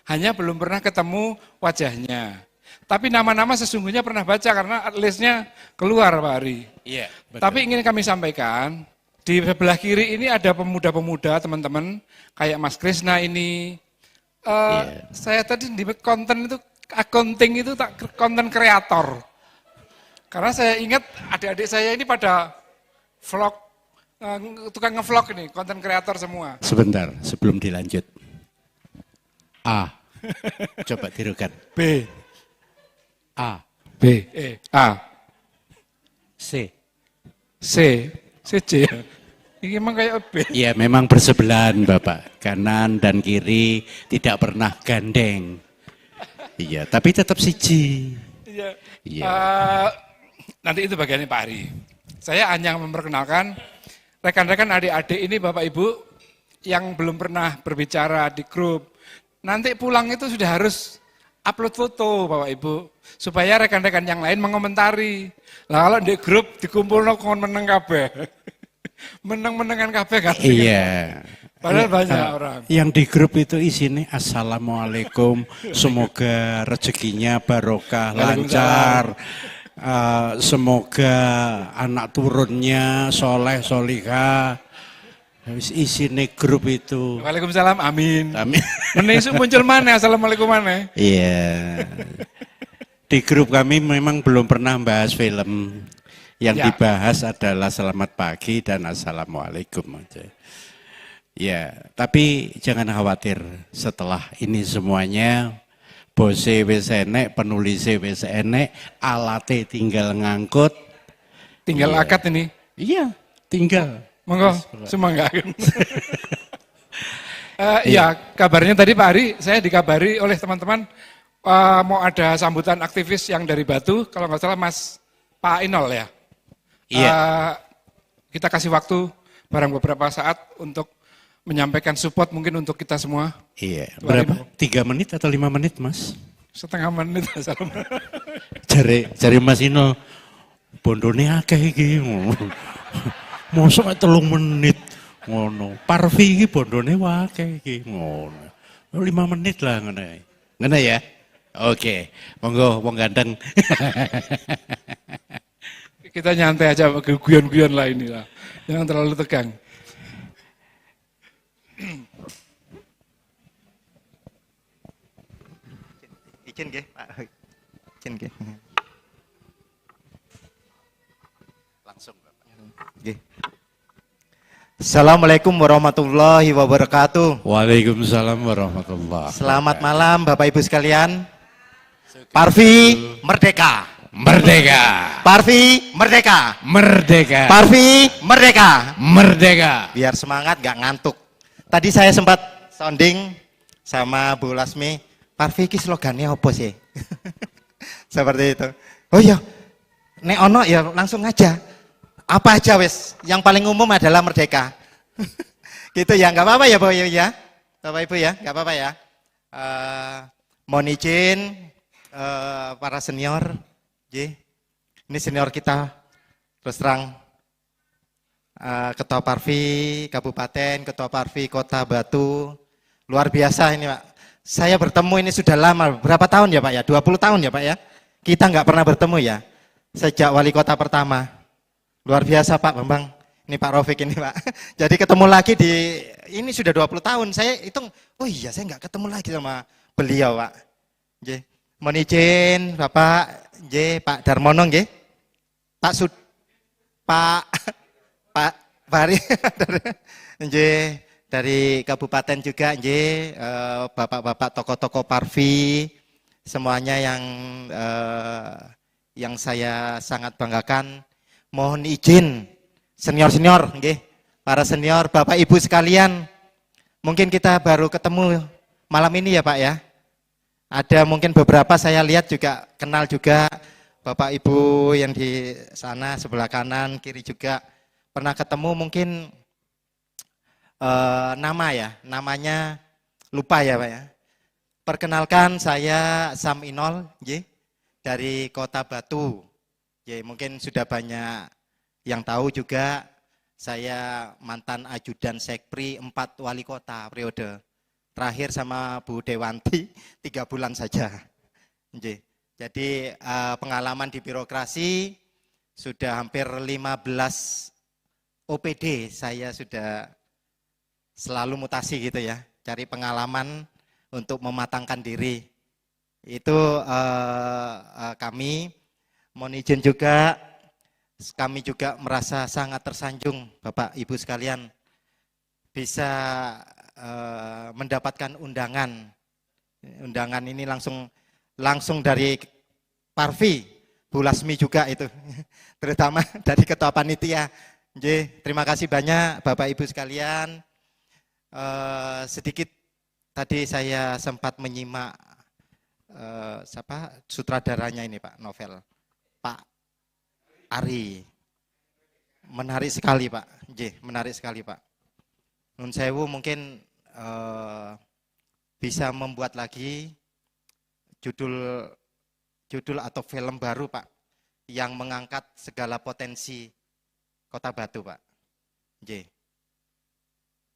Hanya belum pernah ketemu wajahnya. Tapi nama-nama sesungguhnya pernah baca karena listnya keluar Pak Ari. Iya, betul. Tapi ingin kami sampaikan, di sebelah kiri ini ada pemuda-pemuda teman-teman, kayak Mas Krisna ini. Saya tadi di konten itu, accounting itu konten kreator. Karena saya ingat adik-adik saya ini pada vlog, tukang ngevlog ini, konten kreator semua. Sebentar, sebelum dilanjut. A. Coba tirukan. B. A. B. A. C. C. C. Ini emang kayak B. Ya memang bersebelahan Bapak. Kanan dan kiri tidak pernah gandeng. Iya, tapi tetap siji. Iya. Iya. Nanti itu bagiannya Pak Ari. Saya hanya memperkenalkan rekan-rekan adik-adik ini Bapak Ibu yang belum pernah berbicara di grup. Nanti pulang itu sudah harus upload foto Bapak Ibu. Supaya rekan-rekan yang lain mengomentari. Lah kalau di grup dikumpul kon meneng kabeh. Meneng-menengan kabeh kan. Iya. Padahal banyak orang. Yang di grup itu isinya Assalamualaikum, semoga rezekinya barokah, lancar. Semoga anak turunnya soleh, solihah. Habis isine grup itu. Waalaikumsalam, amin. Amin. Menisuk muncul mana, assalamualaikum mana. Iya. Di grup kami memang belum pernah bahas film. Yang Ya. dibahas adalah selamat pagi dan assalamualaikum aja. Ya, tapi jangan khawatir. Setelah ini semuanya, bose wis enek, penulise wis enek, alate tinggal ngangkut. Tinggal Iya. akad ini. Iya, tinggal. Monggo, semangat. Iya, kabarnya tadi Pak Ari, saya dikabari oleh teman-teman mau ada sambutan aktivis yang dari Batu, kalau nggak salah Mas Pak Inol ya. Iya. Kita kasih waktu barang beberapa saat untuk menyampaikan support mungkin untuk kita semua. Iya, berapa? 3 menit atau 5 menit, Mas? Setengah menit. Jare Mas Ino, bondone akeh iki. Mosok 3 menit ngono. Parvi iki bondone akeh iki ngono. 5 menit lah ngono. Ngono ya? Oke, monggo wong ganteng. Kita nyantai aja, guyon-guyon lah ini lah. Jangan terlalu tegang. Izin nggih, Pak. Izin nggih. Langsung, Bapak. Nggih. Assalamualaikum warahmatullahi wabarakatuh. Waalaikumsalam warahmatullahi wabarakatuh. Selamat malam Bapak Ibu sekalian. Parvi merdeka. Merdeka. Parvi merdeka. Merdeka. Parvi merdeka. Merdeka. Biar semangat gak ngantuk. Tadi saya sempat sounding sama Bu Lasmi, Parvi iki slogannya apa sih? Seperti itu. Oh iya, nek ono ya langsung aja. Apa aja wes, yang paling umum adalah merdeka. Gitu ya, nggak apa-apa ya Bapak Ibu ya. Bapak Ibu ya, nggak apa-apa ya. Mohon izin para senior, ini senior kita, terus terang Ketua Parvi Kabupaten, Ketua Parvi Kota Batu, luar biasa ini Pak. Saya bertemu ini sudah lama, berapa tahun ya Pak ya? 20 tahun ya Pak ya? Kita nggak pernah bertemu ya, sejak wali kota pertama. Luar biasa Pak Bambang, ini Pak Raufik ini Pak. Jadi ketemu lagi di, ini sudah 20 tahun, saya hitung, oh iya saya nggak ketemu lagi sama beliau Pak. Mohon izin Bapak, Pak Darmono nggih, Pak Sud, Pak Bari, dari Kabupaten juga, Bapak-bapak tokoh-tokoh Parvi, semuanya yang saya sangat banggakan. Mohon izin senior-senior, para senior, Bapak Ibu sekalian, mungkin kita baru ketemu malam ini ya Pak ya. Ada mungkin beberapa saya lihat juga, kenal juga Bapak Ibu yang di sana sebelah kanan, kiri juga pernah ketemu mungkin namanya lupa ya Pak ya. Perkenalkan saya Sam Inol, dari Kota Batu. Mungkin sudah banyak yang tahu juga, saya mantan ajudan Sekpri 4 wali kota periode. Terakhir sama Bu Dewanti 3 bulan saja. Jadi pengalaman di birokrasi sudah hampir 15 OPD, saya sudah selalu mutasi gitu ya, cari pengalaman untuk mematangkan diri. Itu kami mohon izin juga, kami juga merasa sangat tersanjung Bapak Ibu sekalian bisa mendapatkan undangan. Undangan ini langsung dari Parvi, Bu Lasmi juga itu, terutama dari Ketua Panitia. Terima kasih banyak Bapak Ibu sekalian. Sedikit tadi saya sempat menyimak sutradaranya ini Pak, novel Pak Ari, menarik sekali Pak, menarik sekali Pak. Nun sewu mungkin bisa membuat lagi judul atau film baru Pak, yang mengangkat segala potensi Kota Batu Pak.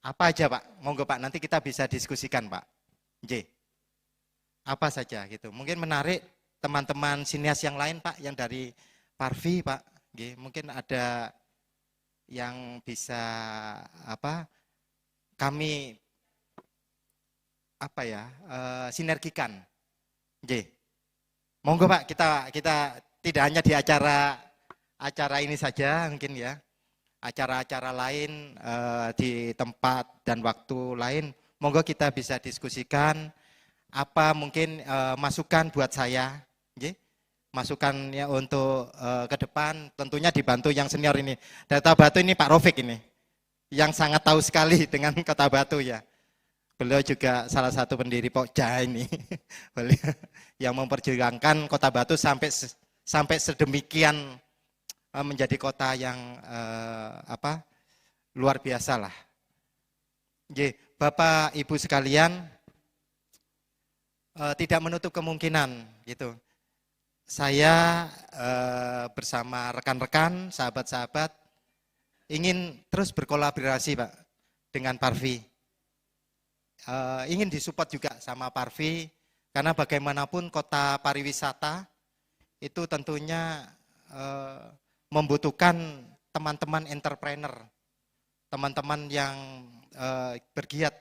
Apa aja Pak? Monggo Pak, nanti kita bisa diskusikan Pak. Apa saja gitu. Mungkin menarik teman-teman sinias yang lain Pak, yang dari Parvi Pak. Mungkin ada yang bisa kami sinergikan. Nggih. Monggo Pak, kita tidak hanya di acara ini saja mungkin ya. Acara-acara lain di tempat dan waktu lain, monggo kita bisa diskusikan apa mungkin masukan buat saya, nggih. Masukannya untuk ke depan tentunya dibantu yang senior ini. Dari Kota Batu ini Pak Rofik ini yang sangat tahu sekali dengan Kota Batu ya. Beliau juga salah satu pendiri Pokja ini. Beliau yang memperjuangkan Kota Batu sampai sedemikian menjadi kota yang luar biasa lah. Nggih, Bapak Ibu sekalian, tidak menutup kemungkinan gitu. Saya bersama rekan-rekan, sahabat-sahabat ingin terus berkolaborasi Pak dengan Parvi. Ingin disupport juga sama Parvi karena bagaimanapun kota pariwisata itu tentunya membutuhkan teman-teman entrepreneur, teman-teman yang bergiat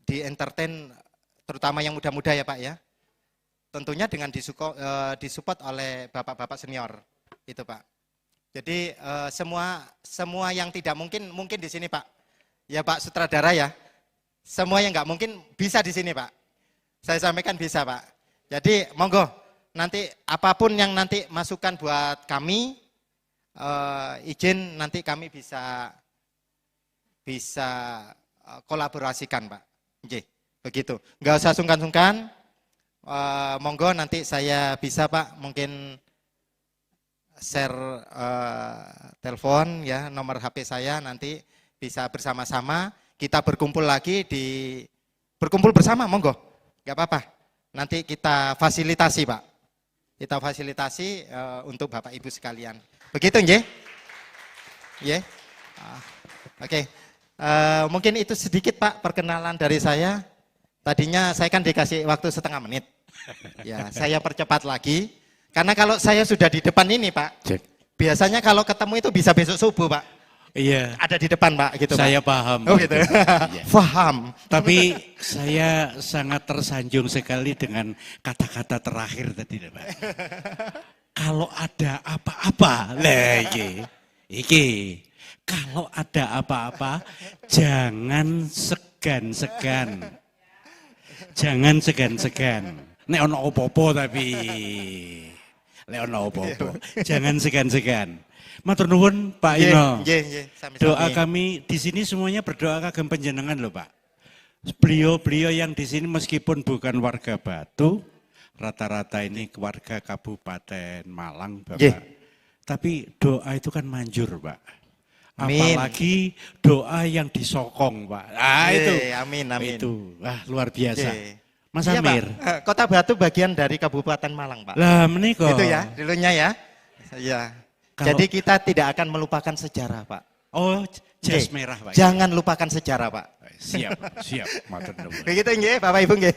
di entertain, terutama yang muda-muda ya Pak ya. Tentunya dengan disupport oleh bapak-bapak senior itu Pak. Jadi semua yang tidak mungkin di sini Pak. Ya Pak Sutradara ya. Semua yang nggak mungkin bisa di sini Pak. Saya sampaikan bisa Pak. Jadi monggo nanti apapun yang nanti masukan buat kami, izin nanti kami bisa kolaborasikan Pak. Oke, begitu. Nggak usah sungkan-sungkan. Monggo nanti saya bisa Pak mungkin share telepon ya, nomor HP saya, nanti bisa bersama-sama kita berkumpul lagi berkumpul bersama, monggo, nggak apa-apa. Nanti kita fasilitasi Pak, kita fasilitasi untuk Bapak Ibu sekalian. Begitu nggih? Nggih. Oke. Mungkin itu sedikit Pak perkenalan dari saya. Tadinya saya kan dikasih waktu setengah menit. Ya, saya percepat lagi. Karena kalau saya sudah di depan ini Pak, biasanya kalau ketemu itu bisa besok subuh Pak. Iya. Ada di depan Pak, gitu Saya Pak. paham. Oh gitu. Iya. Paham. Tapi saya sangat tersanjung sekali dengan kata-kata terakhir tadi Pak. Kalau ada apa-apa, lah iki. Kalau ada apa-apa, jangan segan-segan. Jangan segan-segan. Nek ono opo-opo tapi. Nek ono opo-opo. Jangan segan-segan. Matur nuwun Pak Ino. Doa kami di sini semuanya berdoa kagem panjenengan loh Pak. Beliau-beliau yang di sini meskipun bukan warga Batu, rata-rata ini warga Kabupaten Malang Bapak. Tapi doa itu kan manjur Pak. Amin. Apalagi doa yang disokong Pak. Ah itu. Amin, amin. Itu wah luar biasa. Mas Iya, Amir. Pak. Kota Batu bagian dari Kabupaten Malang Pak. Lah menika. Itu ya dulunya ya. Iya. Jadi kita tidak akan melupakan sejarah Pak. Oh jas merah Pak. Jangan lupakan sejarah Pak. Siap. Matur nuwun. Begitu nggih Bapak Ibu nggih.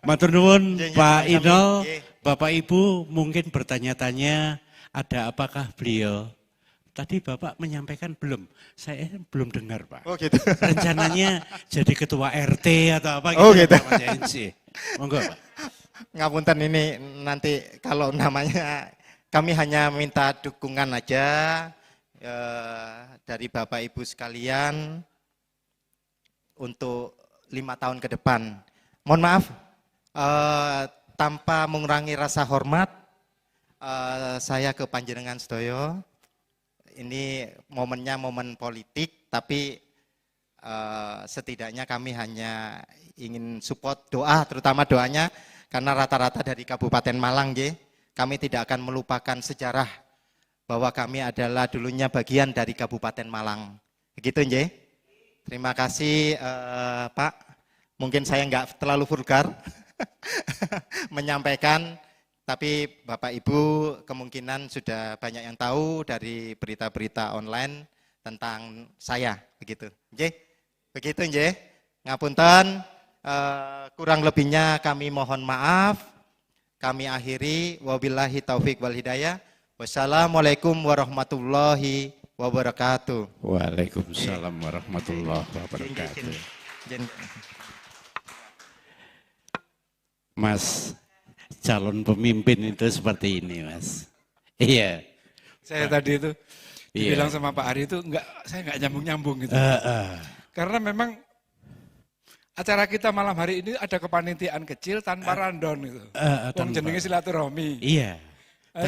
Matur nuwun Pak Ino. Nggih. Bapak Ibu mungkin bertanya-tanya ada apakah beliau. Tadi Bapak menyampaikan belum, saya belum dengar Pak. Oh gitu. Rencananya jadi ketua RT atau apa gitu. Oh gitu. Pak JNC. Monggo Pak. Ngapunten ini nanti kalau namanya kami hanya minta dukungan aja dari Bapak Ibu sekalian untuk 5 tahun ke depan. Mohon maaf, tanpa mengurangi rasa hormat, saya ke panjenengan sedoyo. Ini momennya momen politik, tapi setidaknya kami hanya ingin support doa, terutama doanya, karena rata-rata dari Kabupaten Malang, kami tidak akan melupakan sejarah bahwa kami adalah dulunya bagian dari Kabupaten Malang. Begitu, nggih? Terima kasih, Pak. Mungkin saya nggak terlalu vulgar menyampaikan. Tapi Bapak Ibu kemungkinan sudah banyak yang tahu dari berita-berita online tentang saya, begitu. Nggih? Begitu nggih? Ngapunten, kurang lebihnya kami mohon maaf. Kami akhiri, wabillahi taufik wal hidayah. Wassalamualaikum warahmatullahi wabarakatuh. Waalaikumsalam warahmatullahi wabarakatuh. Mas, calon pemimpin itu seperti ini, Mas. Iya. Saya tadi itu dibilang sama Pak Ari itu saya nggak nyambung-nyambung gitu. Karena memang acara kita malam hari ini ada kepanitiaan kecil tanpa rundown gitu. Jenenge silaturahmi. Iya.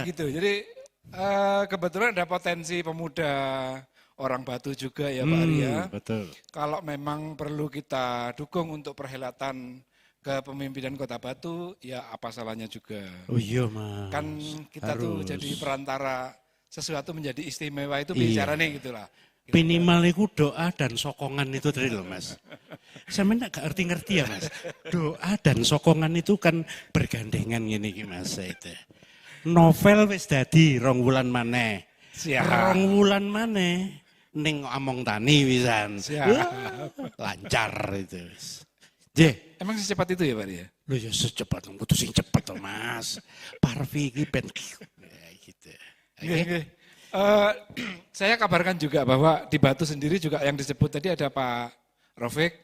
Gitu. Jadi kebetulan ada potensi pemuda orang Batu juga ya Pak Ari ya. Betul. Kalau memang perlu kita dukung untuk perhelatan kepemimpinan Kota Batu, ya apa salahnya juga. Oh iya Mas. Kan kita tuh jadi perantara sesuatu menjadi istimewa itu bicaranya gitulah. Minimal itu doa dan sokongan itu tadi loh Mas. Saya gak ngerti-ngerti ya Mas. Doa dan sokongan itu kan bergandengan gini Mas itu. Novel wis dadi 2 wulan maneh. Siap. 2 wulan maneh ning Among Tani wisan. Lancar itu. Emang secepat itu ya Pak ya? Loh ya secepat, kudu sing cepet to Mas. Parvi iki ben gitu. Saya kabarkan juga bahwa di Batu sendiri juga yang disebut tadi ada Pak Rofik.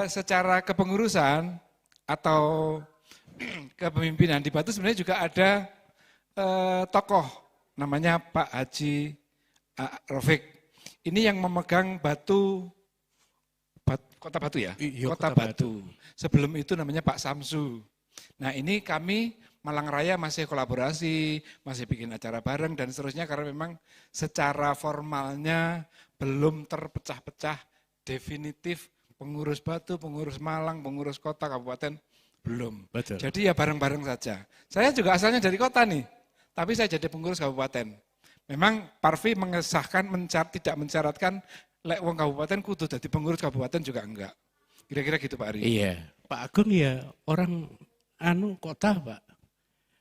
Secara kepengurusan atau kepemimpinan di Batu sebenarnya juga ada tokoh namanya Pak Haji Rofik. Ini yang memegang Kota Batu ya? Iya, Kota Batu. Sebelum itu namanya Pak Samsu. Nah ini kami Malang Raya masih kolaborasi, masih bikin acara bareng dan seterusnya karena memang secara formalnya belum terpecah-pecah definitif pengurus Batu, pengurus Malang, pengurus kota, kabupaten, belum. Betul. Jadi ya bareng-bareng saja. Saya juga asalnya dari kota nih, tapi saya jadi pengurus kabupaten. Memang Parvi mengesahkan tidak mensyaratkan lek wong kabupaten kudu jadi pengurus kabupaten juga enggak. Kira-kira gitu Pak Ari. Iya. Pak Agung ya orang kota Pak.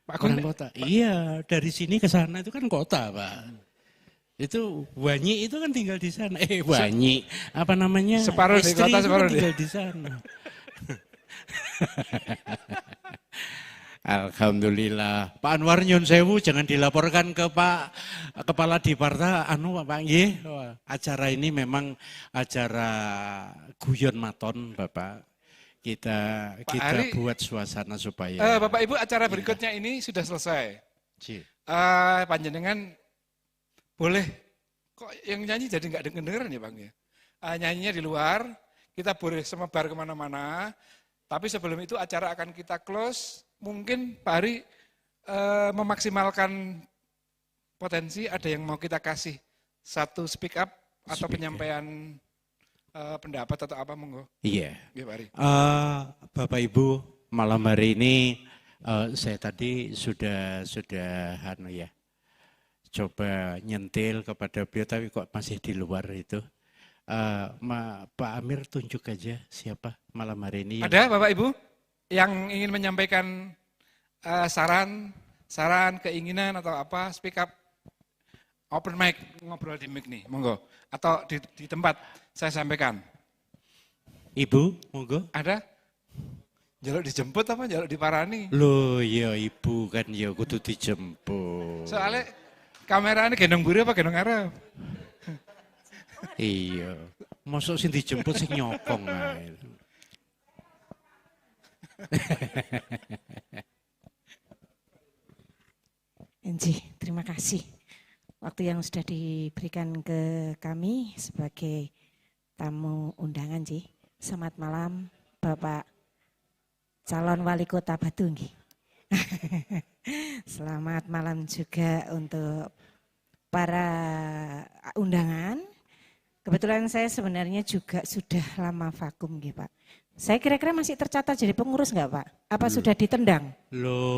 Pak Agung kota. Iya, dari sini ke sana itu kan kota Pak. Itu Wanyi itu kan tinggal di sana. Wanyi. Apa namanya? Separuh di kota, separuh tinggal di sana. Alhamdulillah. Pak Anwar nyun sewu jangan dilaporkan ke Pak Kepala Diparta Pak nggih. Acara ini memang acara guyon maton Bapak. Kita Ari, buat suasana supaya Bapak Ibu acara berikutnya ini sudah selesai. Panjenengan boleh kok yang nyanyi jadi nggak dengeran ya Bang ya. Nyanyinya di luar, kita boleh semebar kemana-mana. Tapi sebelum itu acara akan kita close. Mungkin Pak Ari memaksimalkan potensi, ada yang mau kita kasih satu speak up atau penyampaian pendapat atau apa monggo. Iya. Ya, Pak Ari. Bapak Ibu, malam hari ini saya tadi sudah coba nyentil kepada beliau tapi kok masih di luar itu. Pak Amir tunjuk aja siapa malam hari ini. Ada Bapak Ibu yang ingin menyampaikan saran, keinginan atau apa, speak up, open mic, ngobrol di mic nih, monggo. Atau di tempat saya sampaikan. Ibu, monggo. Ada? Jaluk dijemput apa jaluk diparani? Loh ya Ibu kan ya kudu dijemput. Soalnya kameranya gendong buri apa gendong Arab? Iya, masuk sing dijemput sing nyokong ae. Enji, terima kasih. Waktu yang sudah diberikan ke kami sebagai tamu undangan, Ji. Selamat malam, Bapak calon wali kota Batu. Selamat malam juga untuk para undangan. Kebetulan saya sebenarnya juga sudah lama vakum, Pak. Saya kira-kira masih tercatat jadi pengurus enggak Pak? Apa sudah ditendang? Loh.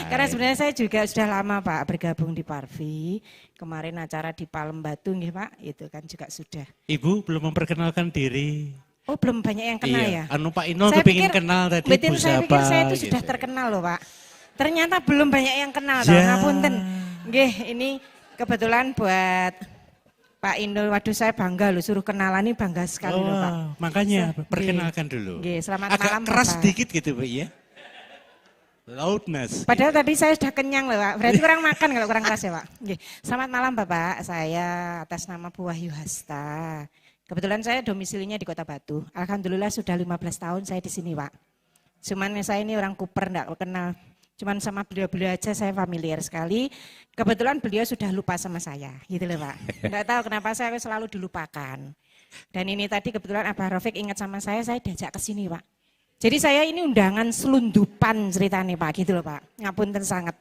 Karena sebenarnya saya juga sudah lama Pak bergabung di Parvi. Kemarin acara di Palem Batu Pak, itu kan juga sudah. Ibu belum memperkenalkan diri. Oh belum banyak yang kenal ya? Anu Pak Inul kepingin kenal tadi Bu saya pikir saya itu sudah terkenal loh Pak. Ternyata belum banyak yang kenal. Ngapunten. Nggih, ini kebetulan buat Pak Indul, waduh saya bangga loh, suruh kenalan ini bangga sekali loh Pak. Makanya perkenalkan dulu. Selamat agak malam keras Bapak. sedikit gitu Bu ya. Loudness. Padahal tadi saya sudah kenyang loh Pak, berarti kurang makan kalau kurang keras ya Pak. Oke. Selamat malam Bapak, saya atas nama Bu Wahyu Hasta. Kebetulan saya domisilinya di Kota Batu. Alhamdulillah sudah 15 tahun saya di sini Pak. Cuman saya ini orang Kuper, enggak kenal. Cuman sama beliau-beliau aja saya familiar sekali. Kebetulan beliau sudah lupa sama saya, gitu loh Pak. Enggak tahu kenapa saya selalu dilupakan. Dan ini tadi kebetulan Abah Rafiq ingat sama saya diajak ke sini Pak. Jadi saya ini undangan selundupan ceritanya Pak, gitu loh Pak. Ngapunten sangat.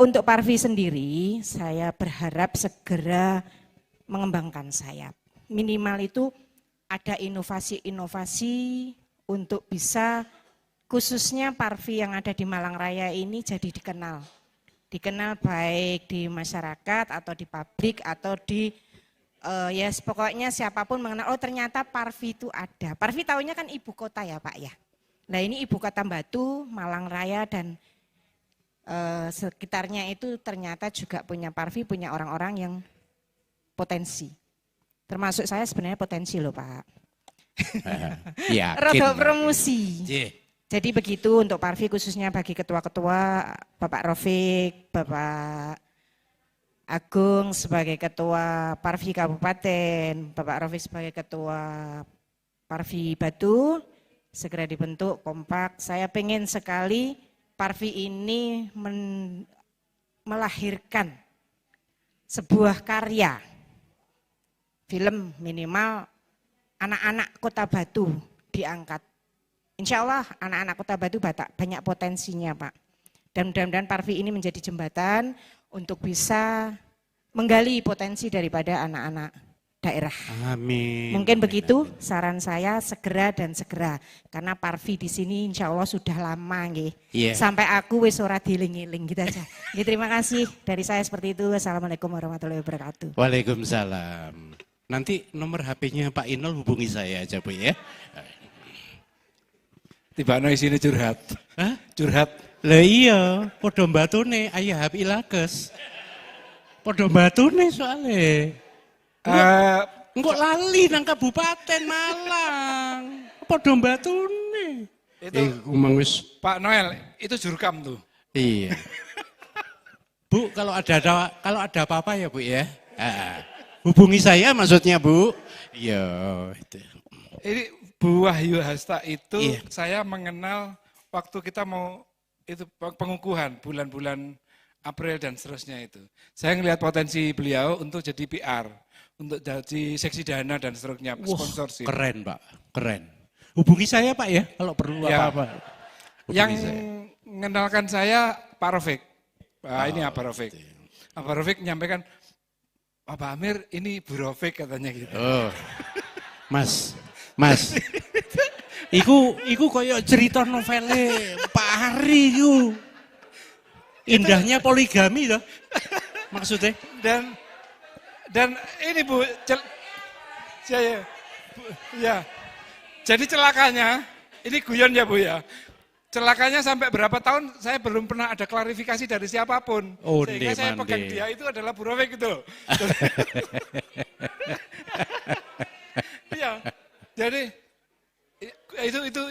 Untuk Parvi sendiri, saya berharap segera mengembangkan sayap. Minimal itu ada inovasi-inovasi untuk bisa khususnya Parvi yang ada di Malang Raya ini jadi dikenal. Dikenal baik di masyarakat atau di pabrik atau di ya pokoknya siapapun mengenal, oh ternyata Parvi itu ada. Parvi tahunya kan ibu kota ya Pak ya. Nah ini ibu kota Batu, Malang Raya dan sekitarnya itu ternyata juga punya Parvi, punya orang-orang yang potensi. Termasuk saya sebenarnya potensi loh Pak. Rodok promosi. Jadi begitu untuk Parvi khususnya bagi ketua-ketua, Bapak Rafiq, Bapak Agung sebagai ketua Parvi Kabupaten, Bapak Rafiq sebagai ketua Parvi Batu, segera dibentuk kompak. Saya pengen sekali Parvi ini melahirkan sebuah karya, film minimal anak-anak Kota Batu diangkat. Insya Allah anak-anak Kota Batu banyak potensinya Pak. Dan mudah-mudahan Parvi ini menjadi jembatan untuk bisa menggali potensi daripada anak-anak daerah. Amin. Mungkin begitu saran saya segera dan segera. Karena Parvi di sini insya Allah sudah lama nggih. Yeah. Sampai aku wis ora dieling-eling gitu aja. Terima kasih dari saya seperti itu. Assalamualaikum warahmatullahi wabarakatuh. Waalaikumsalam. Nanti nomor HP-nya Pak Inul hubungi saya aja Bu ya. Tiba-tiba isine curhat. Hah? Curhat. Lah iya, padha batune ayah HP Ilakes. Padha batune soalnya. Engko lali nang Kabupaten Malang. Padha batune. Itu Pak Noel, itu jurkam tuh. Iya. Bu, kalau ada apa-apa ya Bu ya. Hubungi saya maksudnya Bu. Iya, itu. Ini Bu Wahyu Hasta itu Iya. saya mengenal waktu kita mau itu pengukuhan bulan-bulan April dan seterusnya itu. Saya ngelihat potensi beliau untuk jadi PR, untuk jadi seksi dana dan seterusnya, sponsorship. Keren Pak, keren. Hubungi saya Pak ya kalau perlu Ya. apa-apa. Yang saya. mengenalkan saya Pak Rafiq. Ini Pak Rafiq. Pak Rafiq menyampaikan, Pak Amir ini Bu Rafiq katanya gitu. Oh. Mas. Iku koyo cerita novele Pak Ari iku. Indahnya poligami loh. Maksudnya? Dan ini Bu, ya. Jadi celakanya, ini guyon ya Bu ya. Celakanya sampai berapa tahun saya belum pernah ada klarifikasi dari siapapun. Sehingga saya pegang dia itu adalah Bu Rafiq gitu. Iya. Jadi itu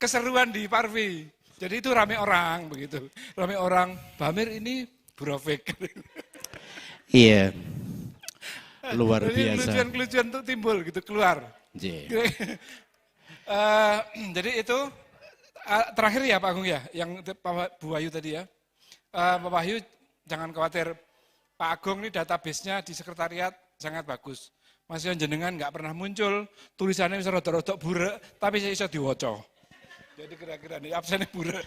keseruan di Parvi. Jadi itu rame orang begitu. Rame orang, Pak Amir ini Bu Rafiq. Iya. Luar Jadi biasa. kelucuan itu timbul gitu keluar. Jadi itu terakhir ya Pak Agung ya, yang Pak Bu Wahyu tadi ya. Pak Wahyu jangan khawatir, Pak Agung ini database-nya di sekretariat sangat bagus. Mas Yon jenengan nggak pernah muncul, tulisannya bisa rodok-rodok burek, tapi saya bisa diwaca. Jadi kira-kira nih absennya burek,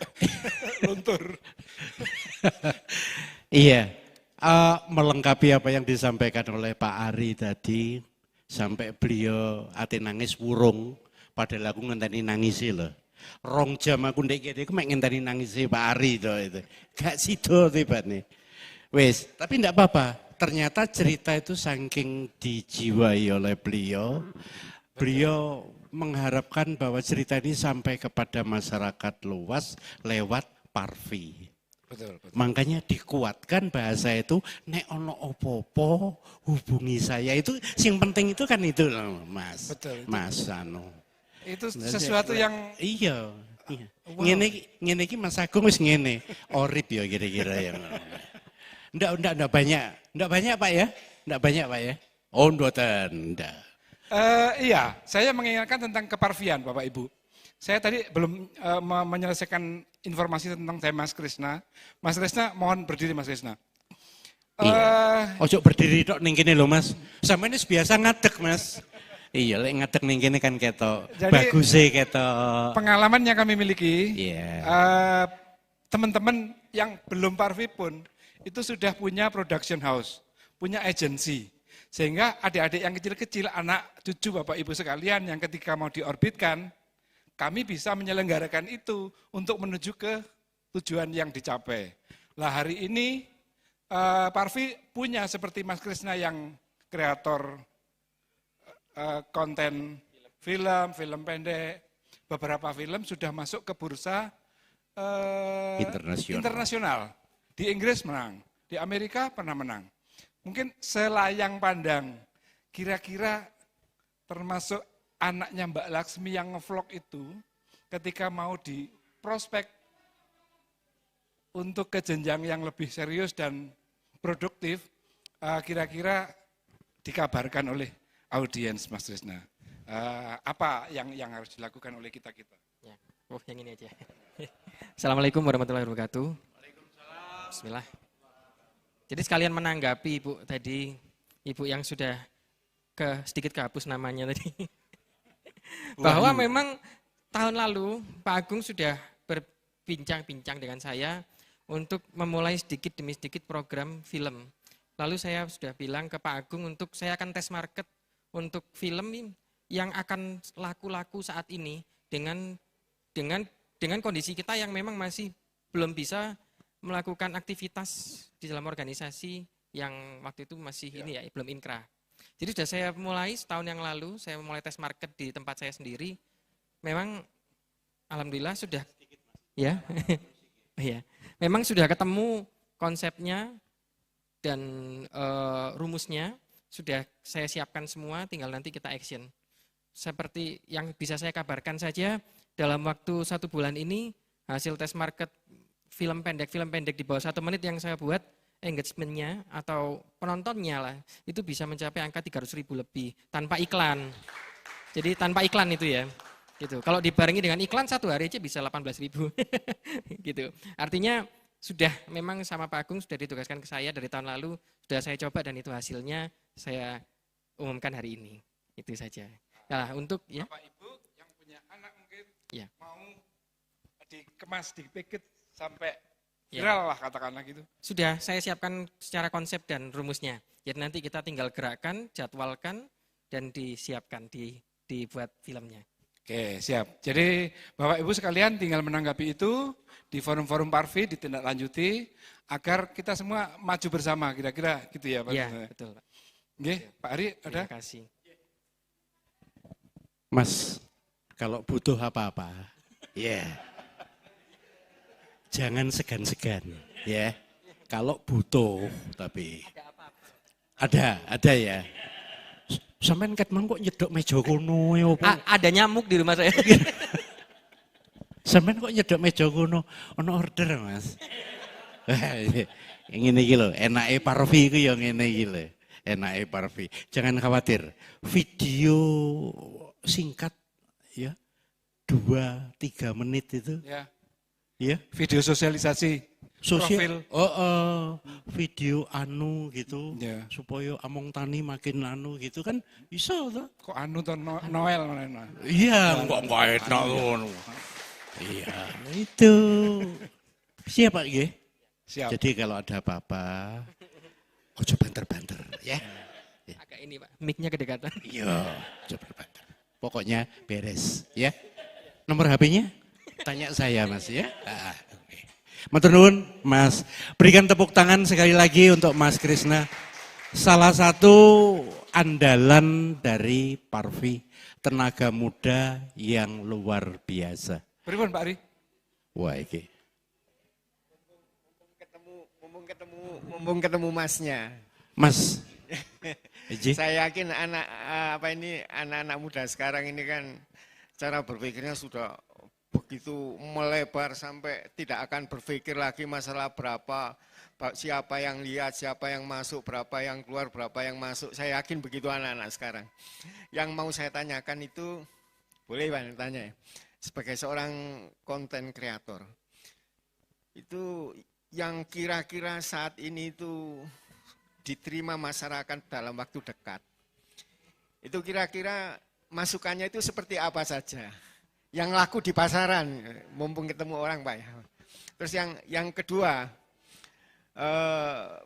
luntur. Iya, melengkapi apa yang disampaikan oleh Pak Ari tadi, sampai beliau ati nangis wurung, padahal aku ngenteni nangisi loh. 2 jam aku ndek kene aku mek ngenteni nangisi Pak Ari itu. Gak sido tibane. Wes, tapi enggak apa-apa. Ternyata cerita itu saking dijiwai oleh beliau, beliau mengharapkan bahwa cerita ini sampai kepada masyarakat luas lewat Parvi. Betul. Makanya dikuatkan bahasa itu, nek ono opo-opo hubungi saya. Itu yang penting itu kan itu loh Mas. Betul. Mas Anu. Itu sesuatu yang iya Iya. Ngene iki Mas Agung wis ngene. Orip ya kira-kira ya. Enggak banyak Pak ya? Enggak banyak Pak ya? Oh, mboten, enggak. Iya, saya mengingatkan tentang keparvian Bapak Ibu. Saya tadi belum menyelesaikan informasi tentang tema Mas Krisna. Mas Krisna, mohon berdiri Mas Krisna. Iya. Ojo berdiri tok ning kene lho Mas. Sampeyan wis biasa ngadeg Mas. Iya, lek ngadeg ning kene kan ketok. Baguse ketok. Pengalaman yang kami miliki, teman-teman yang belum parvi pun itu sudah punya production house, punya agency. Sehingga adik-adik yang kecil-kecil, anak cucu Bapak Ibu sekalian yang ketika mau diorbitkan, kami bisa menyelenggarakan itu untuk menuju ke tujuan yang dicapai. Lah hari ini Parvi punya seperti Mas Krisna yang kreator konten film pendek, beberapa film sudah masuk ke bursa internasional. Di Inggris menang, di Amerika pernah menang. Mungkin selayang pandang, kira-kira termasuk anaknya Mbak Laksmi yang ngevlog itu, ketika mau di prospek untuk ke jenjang yang lebih serius dan produktif, kira-kira dikabarkan oleh audiens Mas Trisna. Apa yang harus dilakukan oleh kita-kita? Ya, yang ini aja. Assalamualaikum warahmatullahi wabarakatuh. Bismillah. Jadi sekalian menanggapi Ibu tadi, Ibu yang sudah sedikit kehapus namanya tadi. Bahwa memang tahun lalu Pak Agung sudah berbincang-bincang dengan saya untuk memulai sedikit demi sedikit program film. Lalu saya sudah bilang ke Pak Agung untuk saya akan tes market untuk film yang akan laku-laku saat ini dengan kondisi kita yang memang masih belum bisa melakukan aktivitas di dalam organisasi yang waktu itu masih ini ya, belum inkrah. Jadi sudah saya mulai setahun yang lalu, saya mulai tes market di tempat saya sendiri. Memang alhamdulillah sudah ya. Ya. Memang sudah ketemu konsepnya dan rumusnya, sudah saya siapkan semua, tinggal nanti kita action. Seperti yang bisa saya kabarkan saja, dalam waktu 1 bulan ini hasil tes market film pendek di bawah 1 menit yang saya buat, engagement-nya atau penontonnya lah, itu bisa mencapai angka 300.000 lebih tanpa iklan. Jadi tanpa iklan itu ya. Gitu. Kalau dibarengi dengan iklan 1 hari aja bisa 18.000. Gitu. Artinya sudah memang sama Pak Agung sudah ditugaskan ke saya dari tahun lalu, sudah saya coba dan itu hasilnya saya umumkan hari ini. Itu saja. Nah, untuk ya. Bapak Ibu yang punya anak mungkin ya, mau dikemas, dipikir sampai viral lah katakanlah gitu. Sudah saya siapkan secara konsep dan rumusnya. Jadi nanti kita tinggal gerakkan, jadwalkan dan disiapkan, dibuat filmnya. Oke, siap. Jadi Bapak Ibu sekalian tinggal menanggapi itu di forum-forum Parvi ditindaklanjuti agar kita semua maju bersama kira-kira gitu ya Pak. Iya, betul Pak. Oke, Pak Ari ada? Terima kasih. Mas, kalau butuh apa-apa, ya. Jangan segan-segan, ya. Kalau butuh, tapi ada ya. Sampeyan ket mang kok nyedok meja kono ya apa? Ada nyamuk di rumah saya. Sampeyan kok nyedok meja kono, ono order, Mas. Ngene iki lho, enake Parvi iku ya ngene iki lho. Enake Parvi. Jangan khawatir. Video singkat ya. 2-3 menit itu. Ya. Ya, video sosialisasi profil. Video anu gitu, supaya Among Tani makin anu gitu kan bisa toh. Kok anu toh Noel. Iya, kok enggak enak ngono. Iya, itu. Siap Pak nggih? Siap. Jadi kalau ada apa-apa, ojo banter-banter ya. Agak ini Pak, mic-nya kedekatan. Iya, ojo banter. Pokoknya beres ya. Nomor HP-nya? Tanya saya Mas ya. Okay. Matur nuwun Mas. Berikan tepuk tangan sekali lagi untuk Mas Krisna. Salah satu andalan dari Parvi, tenaga muda yang luar biasa. Pripun Pak Ari? Wah iki. Mumpung ketemu Masnya. Mas. Saya yakin anak-anak muda sekarang ini kan cara berpikirnya sudah begitu melebar sampai tidak akan berpikir lagi masalah berapa, siapa yang lihat, siapa yang masuk, berapa yang keluar, berapa yang masuk. Saya yakin begitu anak-anak sekarang. Yang mau saya tanyakan itu, boleh Pak tanya ya, sebagai seorang konten kreator, itu yang kira-kira saat ini itu diterima masyarakat dalam waktu dekat, itu kira-kira masukannya itu seperti apa saja? Yang laku di pasaran, mumpung ketemu orang Pak ya. Terus yang kedua,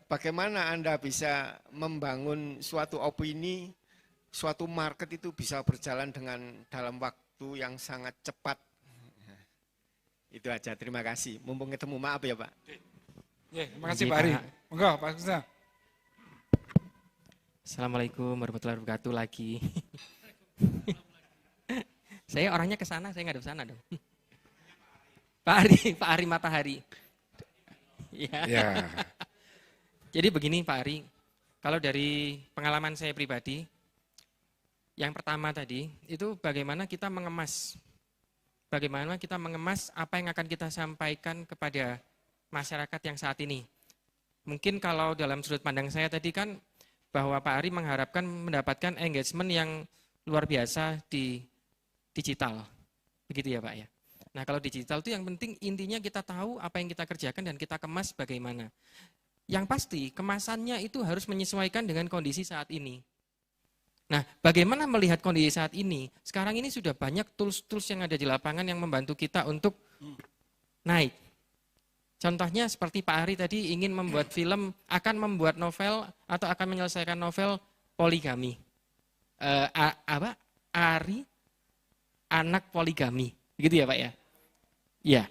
bagaimana Anda bisa membangun suatu opini, suatu market itu bisa berjalan dengan dalam waktu yang sangat cepat. Itu aja, terima kasih. Mumpung ketemu, maaf ya Pak. Ya, terima kasih Pak Ari. Monggo Pak Kusna. Assalamualaikum warahmatullahi wabarakatuh lagi. Saya orangnya ke sana, saya ngadep sana dong. Pak Ari Matahari. Ya. Jadi begini Pak Ari, kalau dari pengalaman saya pribadi, yang pertama tadi, itu bagaimana kita mengemas apa yang akan kita sampaikan kepada masyarakat yang saat ini. Mungkin kalau dalam sudut pandang saya tadi kan, bahwa Pak Ari mengharapkan mendapatkan engagement yang luar biasa di digital, begitu ya Pak ya. Nah kalau digital itu yang penting intinya kita tahu apa yang kita kerjakan dan kita kemas bagaimana. Yang pasti kemasannya itu harus menyesuaikan dengan kondisi saat ini. Nah bagaimana melihat kondisi saat ini? Sekarang ini sudah banyak tools-tools yang ada di lapangan yang membantu kita untuk naik. Contohnya seperti Pak Ari tadi ingin membuat film, akan membuat novel atau akan menyelesaikan novel poligami. Ari anak poligami, gitu ya Pak ya? Iya.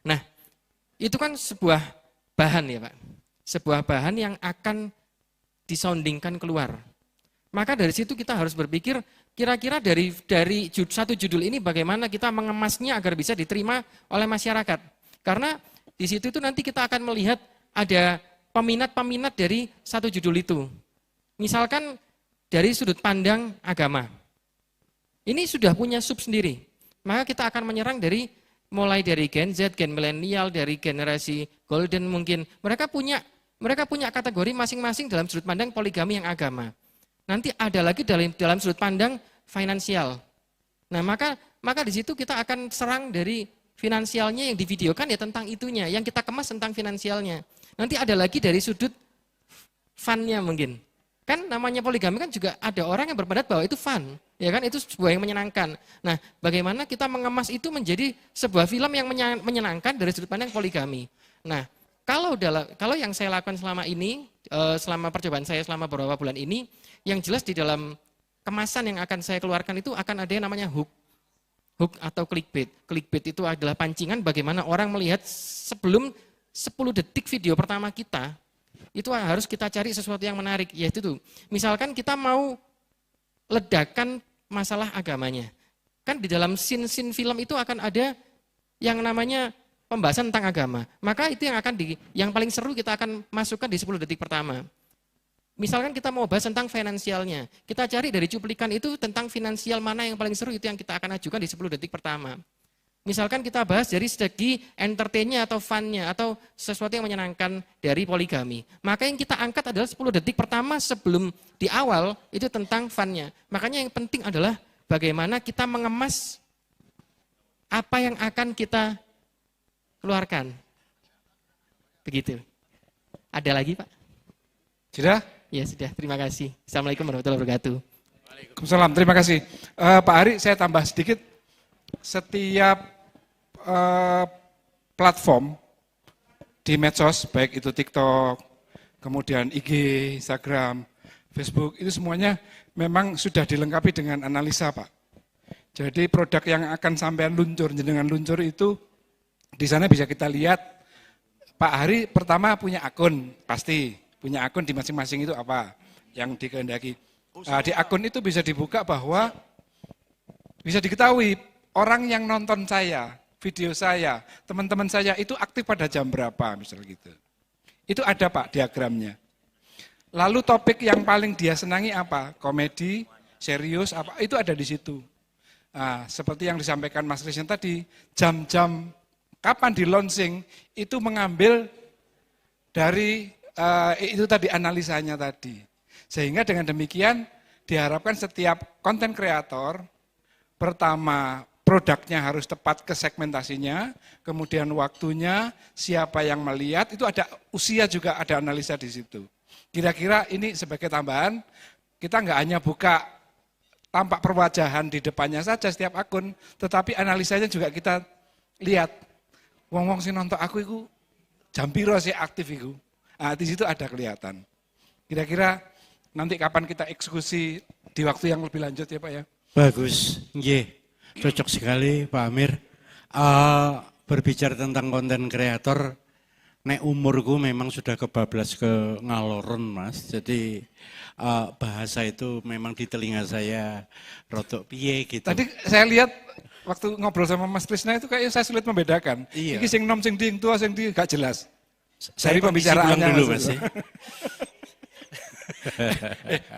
Nah, itu kan sebuah bahan ya Pak. Sebuah bahan yang akan disoundingkan keluar. Maka dari situ kita harus berpikir, kira-kira dari satu judul ini bagaimana kita mengemasnya agar bisa diterima oleh masyarakat. Karena di situ itu nanti kita akan melihat ada peminat-peminat dari satu judul itu. Misalkan dari sudut pandang agama. Ini sudah punya sub sendiri. Maka kita akan menyerang mulai dari Gen Z, Gen milenial, dari generasi golden mungkin. Mereka punya kategori masing-masing dalam sudut pandang poligami yang agama. Nanti ada lagi dalam sudut pandang finansial. Nah, maka di situ kita akan serang dari finansialnya yang divideokan ya tentang itunya, yang kita kemas tentang finansialnya. Nanti ada lagi dari sudut fun-nya mungkin. Kan namanya poligami kan juga ada orang yang berpendapat bahwa itu fun, ya kan itu sebuah yang menyenangkan. Nah, bagaimana kita mengemas itu menjadi sebuah film yang menyenangkan dari sudut pandang poligami. Nah, kalau yang saya lakukan selama ini, selama percobaan saya selama beberapa bulan ini, yang jelas di dalam kemasan yang akan saya keluarkan itu akan ada yang namanya hook atau clickbait. Clickbait itu adalah pancingan bagaimana orang melihat sebelum 10 detik video pertama kita, itu harus kita cari sesuatu yang menarik, yaitu tuh. Misalkan kita mau ledakan masalah agamanya. Kan di dalam scene film itu akan ada yang namanya pembahasan tentang agama. Maka itu yang paling seru kita akan masukkan di 10 detik pertama. Misalkan kita mau bahas tentang finansialnya, kita cari dari cuplikan itu tentang finansial mana yang paling seru, itu yang kita akan ajukan di 10 detik pertama. Misalkan kita bahas dari segi entertain-nya atau fun-nya atau sesuatu yang menyenangkan dari poligami. Maka yang kita angkat adalah 10 detik pertama sebelum di awal itu tentang fun-nya. Makanya yang penting adalah bagaimana kita mengemas apa yang akan kita keluarkan. Begitu. Ada lagi Pak? Sudah? Ya sudah, terima kasih. Assalamualaikum warahmatullahi wabarakatuh. Waalaikumsalam, terima kasih. Pak Ari, saya tambah sedikit. Setiap platform di medsos, baik itu TikTok, kemudian IG, Instagram, Facebook, itu semuanya memang sudah dilengkapi dengan analisa Pak. Jadi produk yang akan sampean luncur, jenengan luncur itu di sana bisa kita lihat. Pak Ari pertama punya akun, pasti punya akun di masing-masing itu apa yang dikehendaki. Di akun itu bisa dibuka bahwa bisa diketahui orang yang nonton saya, video saya, teman-teman saya itu aktif pada jam berapa misalnya gitu. Itu ada Pak diagramnya. Lalu topik yang paling dia senangi apa? Komedi, serius, apa? Itu ada di situ. Nah, seperti yang disampaikan Mas Christian tadi, jam-jam kapan di launching itu mengambil dari itu tadi analisanya tadi. Sehingga dengan demikian diharapkan setiap konten kreator pertama produknya harus tepat ke segmentasinya, kemudian waktunya, siapa yang melihat, itu ada usia juga ada analisa di situ. Kira-kira ini sebagai tambahan, kita nggak hanya buka tampak perwajahan di depannya saja setiap akun, tetapi analisanya juga kita lihat. Wong-wong sing nonton aku itu jam piro sih aktif itu. Nah, di situ ada kelihatan. Kira-kira nanti kapan kita eksekusi di waktu yang lebih lanjut ya Pak ya? Bagus, nggih. Cocok sekali Pak Amir. Berbicara tentang konten kreator, nek umurku memang sudah kebablas ke ngaloron Mas. Jadi bahasa itu memang di telinga saya rotok piye gitu. Tadi saya lihat waktu ngobrol sama Mas Krisna itu kayaknya saya sulit membedakan. Iya. Ini sing nom sing ding tua sing di gak jelas. Saya Dari pembicaraannya dulu Mas.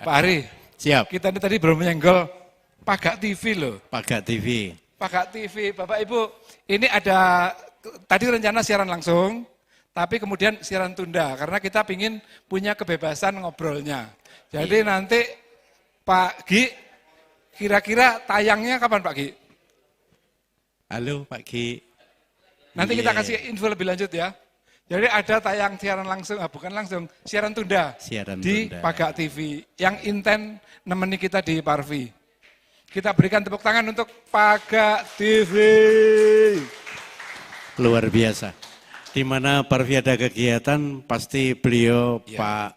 Pak Ari, siap. Kita ini tadi belum menyenggol Pagak TV loh. Pagak TV. Pagak TV, Bapak Ibu, ini ada tadi rencana siaran langsung, tapi kemudian siaran tunda karena kita ingin punya kebebasan ngobrolnya. Jadi nanti Pak Gi, kira-kira tayangnya kapan Pak Gi? Halo Pak Gi. Nanti kita kasih info lebih lanjut ya. Jadi ada tayang siaran langsung, bukan langsung, siaran tunda di Pagak TV yang intent nemeni kita di Parvi. Kita berikan tepuk tangan untuk Pagak TV. Luar biasa. Di mana Parvi ada kegiatan, pasti beliau Pak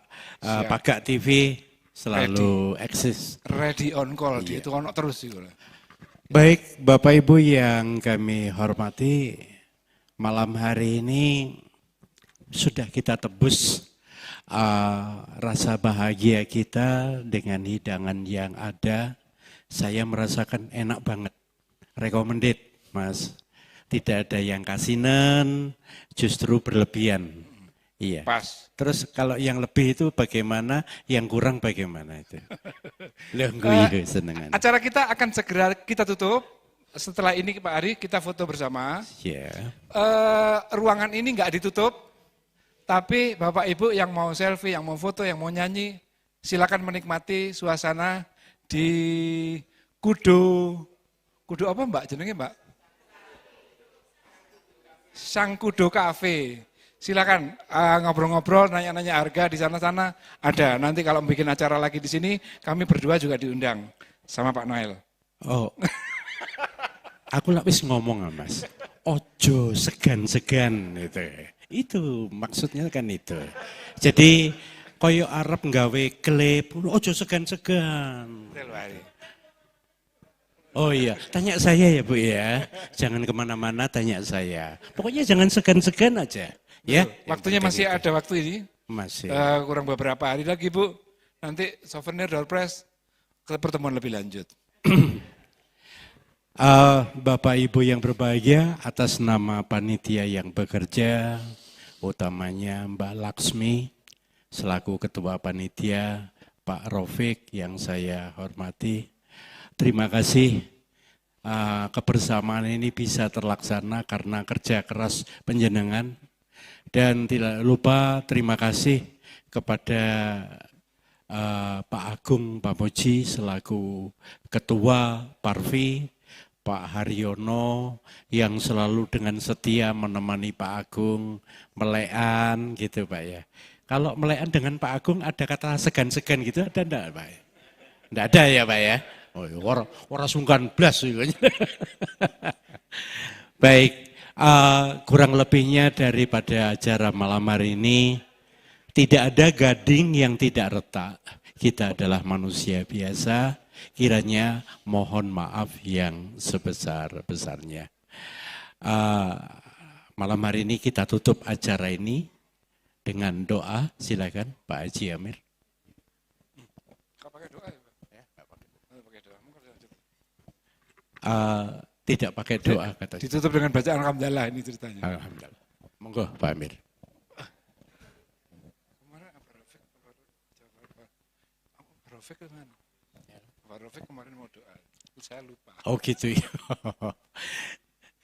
Pagak TV selalu eksis. Ready on call, dia itu ono terus sih. Baik Bapak Ibu yang kami hormati, malam hari ini sudah kita tebus rasa bahagia kita dengan hidangan yang ada. Saya merasakan enak banget, recommended Mas. Tidak ada yang kasinan, justru berlebihan. Iya. Pas. Terus kalau yang lebih itu bagaimana, yang kurang bagaimana itu? Senengan. Acara kita akan segera kita tutup. Setelah ini Pak Ari kita foto bersama. Yeah. Ruangan ini nggak ditutup, tapi Bapak Ibu yang mau selfie, yang mau foto, yang mau nyanyi, silakan menikmati suasana di Kudo apa Mbak jenenge Mbak? Sang Kudo Cafe. Silakan ngobrol-ngobrol, nanya-nanya harga di sana-sana ada. Nanti kalau bikin acara lagi di sini, kami berdua juga diundang sama Pak Noel. Oh, aku lapis ngomong Mas, ojo segan-segan gitu. Itu maksudnya kan itu. Jadi koyo Arab nggawe klip, ojo segan-segan. Oh iya, tanya saya ya Bu ya. Jangan kemana-mana, tanya saya. Pokoknya jangan segan-segan aja. Ya. Waktunya masih ada waktu ini. Masih. Kurang beberapa hari lagi Bu. Nanti souvenir door press ke pertemuan lebih lanjut. Bapak Ibu yang berbahagia, atas nama panitia yang bekerja, utamanya Mbak Laksmi, selaku Ketua Panitia, Pak Rofik yang saya hormati, terima kasih kebersamaan ini bisa terlaksana karena kerja keras panjenengan. Dan tidak lupa terima kasih kepada Pak Agung Pamoji selaku Ketua Parvi, Pak Haryono yang selalu dengan setia menemani Pak Agung melean gitu Pak ya. Kalau melean dengan Pak Agung ada kata segan-segan gitu ada enggak Pak? Enggak ada ya Pak ya? Oh, orang sungkan blas. Baik, kurang lebihnya daripada acara malam hari ini, tidak ada gading yang tidak retak. Kita adalah manusia biasa, kiranya mohon maaf yang sebesar-besarnya. Malam hari ini kita tutup acara ini dengan doa, silakan Pak Haji Amir. Tidak pakai doa katanya. Ditutup dengan bacaan alhamdulillah ini ceritanya. Alhamdulillah. Monggo Pak Amir. Kemarin Pak Rofik kemana? Pak Rofik kemarin mau doa. saya lupa. Oh gitu ya.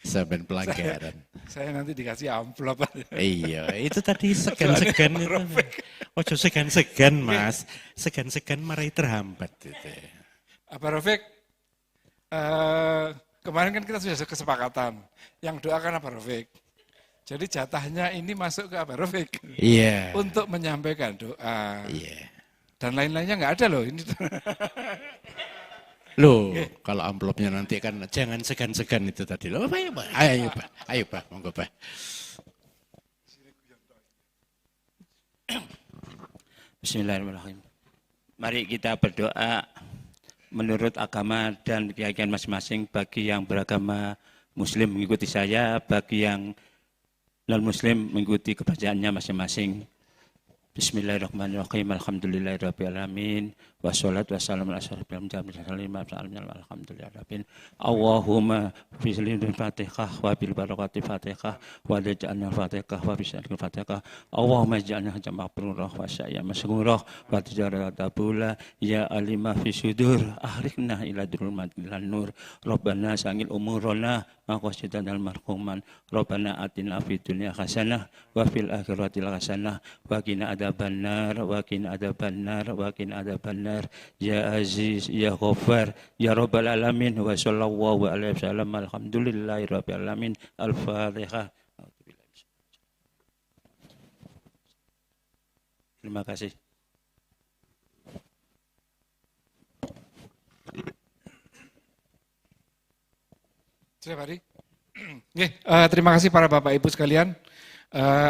Sampai pelanggaran. Saya nanti dikasih amplop. Iya, itu tadi segan-segan itu. Ojo segan-segan Mas, segan-segan marahi terhambat itu. Pak Rafiq, kemarin kan kita sudah kesepakatan, yang doakan Pak Rafiq. Jadi jatahnya ini masuk ke Pak Rafiq. Iya. Untuk menyampaikan doa. Iya. Dan lain-lainnya nggak ada loh ini. Loh, kalau amplopnya nanti kan jangan segan-segan itu tadi. Loh, Pak, ya, Pak. Ayo, Pak, monggo, Pak. Bismillahirrahmanirrahim. Mari kita berdoa menurut agama dan keyakinan masing-masing. Bagi yang beragama Muslim mengikuti saya, bagi yang non-Muslim mengikuti kebacaannya masing-masing. Bismillahirrahmanirrahim. Alhamdulillahirrahmanirrahim. Wassalatu wassalamu ala asyrafil anbiya'i alhamdulillahirrahmanirrahim. Allahumma bislil fatihah wa bil barakati fatihah wa ja'alna fatihah wa bisyaril fatihah. Allahumma ja'alna jama'abrurah wa sya'ya masghurah wa tijarata bula ya alimah fi sudur ahrikna ila dhulumatil nur. Rabbana sangil umurana maqasidan al marhuman. Rabbana atina fid dunya hasanah wa fil akhirati hasanah wa qina adzabannar wa qina adzabannar wa qina adzabannar. Ya Aziz, Ya Ghaffar, Ya Rabbal Alamin, wa sallallahu alaihi wasallam, alhamdulillahi rabbil alamin, al-fatihah. Terima kasih. Sudah, Pak Adi? Terima kasih para Bapak Ibu sekalian.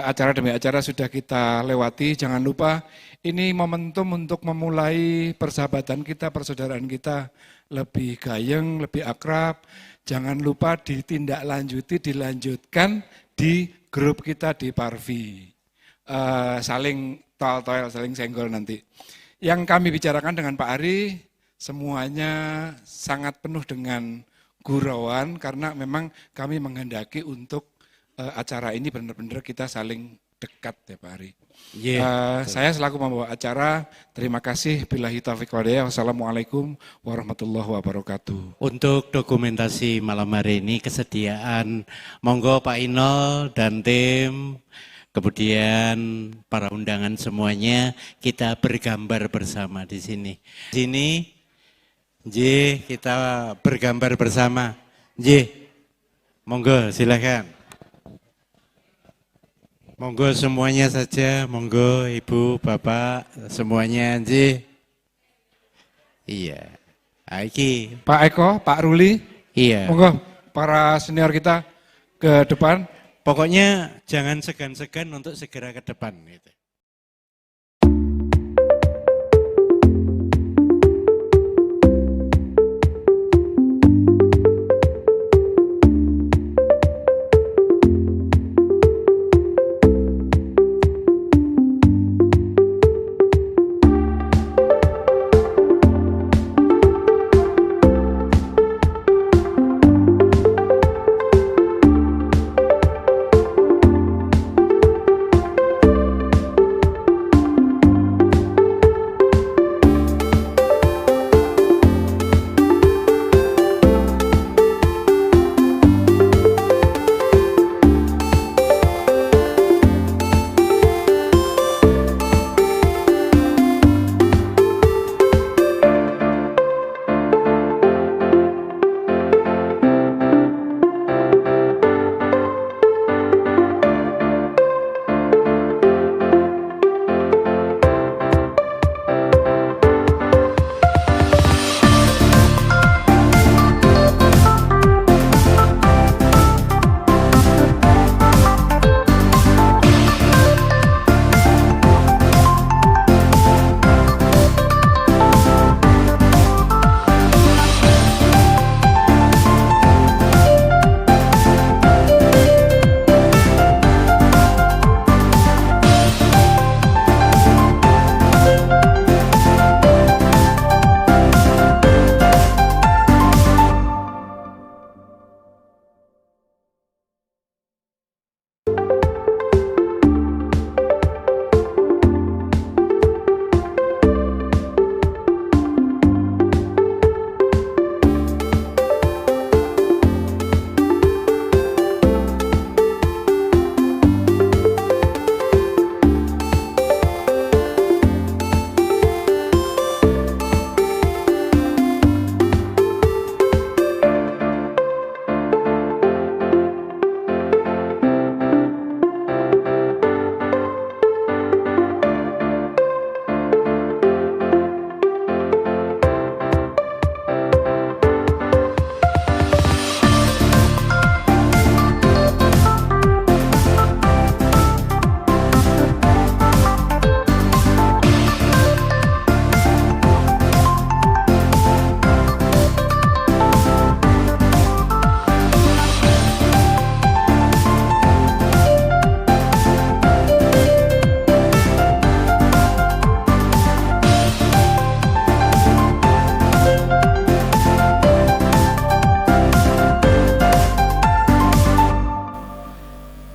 Acara demi acara sudah kita lewati. Jangan lupa ini momentum untuk memulai persahabatan kita, persaudaraan kita lebih gayeng, lebih akrab. Jangan lupa ditindaklanjuti, dilanjutkan di grup kita di Parvi. Saling toel-toel, saling senggol nanti. Yang kami bicarakan dengan Pak Ari, semuanya sangat penuh dengan gurauan karena memang kami menghendaki untuk acara ini benar-benar kita saling dekat ya Pak Ari. Saya selaku membawa acara, terima kasih. Billahi taufiq wal hidayah. Wassalamualaikum warahmatullahi wabarakatuh. Untuk dokumentasi malam hari ini kesediaan, monggo Pak Inol dan tim, kemudian para undangan semuanya, kita bergambar bersama di sini. Di sini, kita bergambar bersama. Monggo silakan. Monggo semuanya saja, monggo Ibu, Bapak, semuanya Iya. Iki. Pak Eko, Pak Ruli. Iya. Monggo para senior kita ke depan. Pokoknya jangan segan-segan untuk segera ke depan gitu.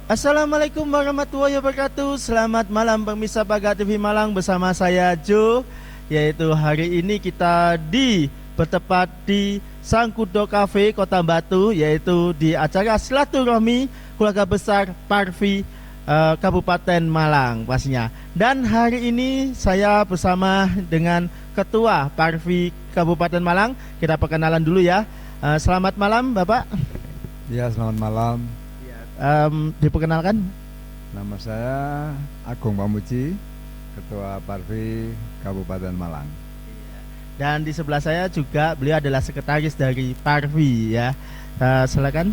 Assalamualaikum warahmatullahi wabarakatuh. Selamat malam pemirsa Pagar TV Malang, bersama saya Jo. Yaitu hari ini kita bertepat di Sangkudo Cafe Kota Batu, yaitu di acara silaturahmi keluarga besar Parvi Kabupaten Malang pastinya. Dan hari ini saya bersama dengan Ketua Parvi Kabupaten Malang. Kita perkenalan dulu ya. Selamat malam Bapak. Ya, selamat malam. Diperkenalkan. Nama saya Agung Pamuji, Ketua Parvi Kabupaten Malang. Dan di sebelah saya juga beliau adalah sekretaris dari Parvi ya. Silakan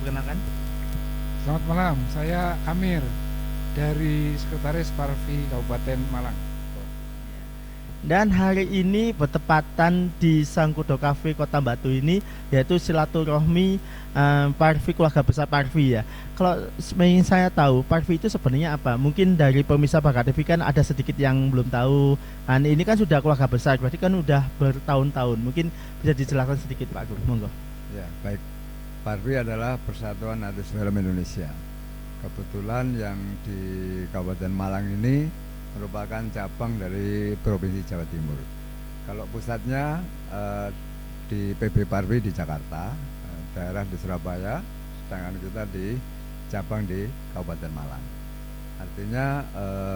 perkenalkan. Selamat malam, saya Amir dari Sekretaris Parvi Kabupaten Malang. Dan hari ini bertepatan di Sangkudo Cafe Kota Batu ini, yaitu silaturahmi Parvi keluarga besar Parvi ya. Kalau ingin saya tahu Parvi itu sebenarnya apa? Mungkin dari pemirsa Pagar TV kan ada sedikit yang belum tahu. Ini kan sudah keluarga besar, berarti kan udah bertahun-tahun. Mungkin bisa dijelaskan sedikit Pak Agung, monggo. Ya, baik. Parvi adalah Persatuan Artis Film Indonesia. Kebetulan yang di Kabupaten Malang ini merupakan cabang dari Provinsi Jawa Timur. Kalau pusatnya di PB Parvi di Jakarta, daerah di Surabaya, sedangkan kita di cabang di Kabupaten Malang. Artinya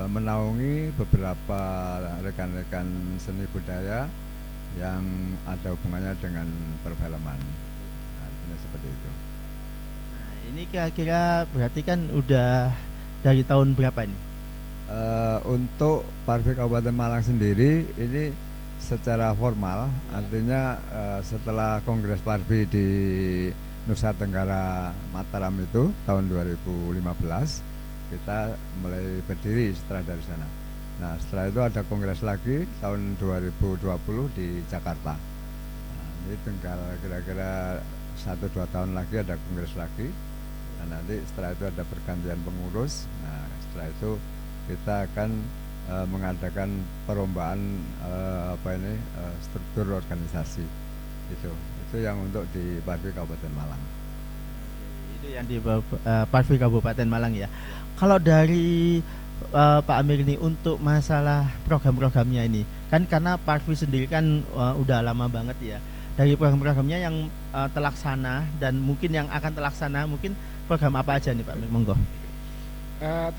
menaungi beberapa rekan-rekan seni budaya yang ada hubungannya dengan perfilman. Artinya seperti itu. Nah, ini kira-kira berarti kan udah dari tahun berapa ini? Untuk Parvi Kabupaten Malang sendiri ini secara formal, artinya setelah Kongres Parvi di Nusa Tenggara Mataram itu tahun 2015 kita mulai berdiri setelah dari sana. Nah, setelah itu ada kongres lagi tahun 2020 di Jakarta. Nah, ini tinggal kira-kira 1-2 tahun lagi ada kongres lagi. Nah, nanti setelah itu ada pergantian pengurus. Nah, setelah itu kita akan mengadakan perlombaan struktur organisasi. Itu yang untuk di Parvi Kabupaten Malang. Itu yang di Parvi Kabupaten Malang ya. Kalau dari Pak Amir ini untuk masalah program-programnya ini, kan karena Parvi sendiri kan udah lama banget ya. Dari program-programnya yang terlaksana dan mungkin yang akan terlaksana, mungkin program apa aja nih Pak Amir, monggo.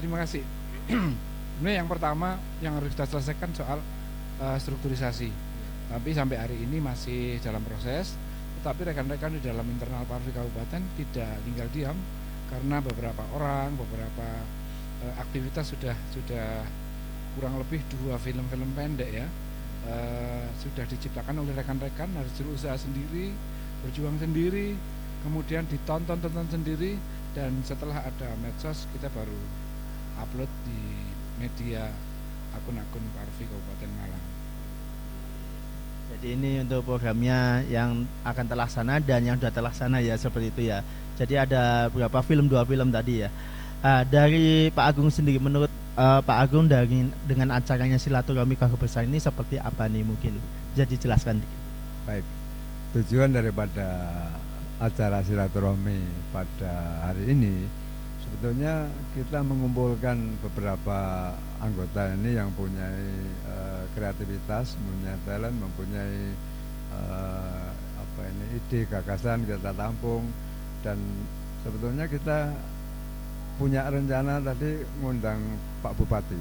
Terima kasih. Sebenarnya yang pertama yang harus kita selesaikan soal strukturisasi. Tapi sampai hari ini masih dalam proses. Tetapi rekan-rekan di dalam internal Parvi Kabupaten tidak tinggal diam, karena beberapa orang, beberapa aktivitas sudah kurang lebih 2 film-film pendek ya sudah diciptakan oleh rekan-rekan, harus berusaha sendiri, berjuang sendiri, kemudian ditonton sendiri, dan setelah ada medsos kita baru upload di media akun-akun Parvi Kabupaten Malang. Jadi ini untuk programnya yang akan terlaksana dan yang sudah terlaksana ya, seperti itu ya. Jadi ada berapa film, 2 film tadi ya. Dari Pak Agung sendiri, menurut Pak Agung dengan acaranya silaturahmi keluarga besar ini seperti apa nih, mungkin bisa dijelaskan? Baik, tujuan daripada acara silaturahmi pada hari ini sebetulnya kita mengumpulkan beberapa anggota ini yang punya kreativitas, mempunyai talent, mempunyai ide, gagasan kita tampung. Dan sebetulnya kita punya rencana tadi ngundang Pak Bupati.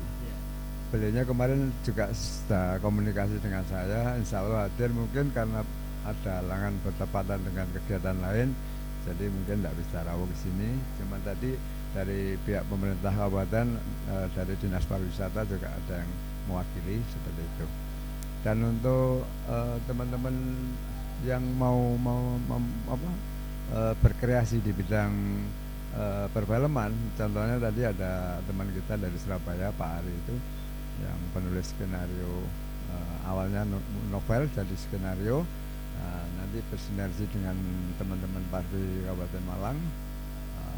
Beliaunya kemarin juga sudah komunikasi dengan saya, insya Allah hadir, mungkin karena ada halangan bertepatan dengan kegiatan lain, jadi mungkin tidak bisa rawuh ke sini. Cuma tadi dari pihak pemerintah kabupaten, dari Dinas Pariwisata juga ada yang mewakili seperti itu. Dan untuk teman-teman yang mau berkreasi di bidang perfilman, contohnya tadi ada teman kita dari Surabaya, Pak Ari itu, yang penulis skenario, awalnya novel jadi skenario. Nanti bersinergi dengan teman-teman Parvi Kabupaten Malang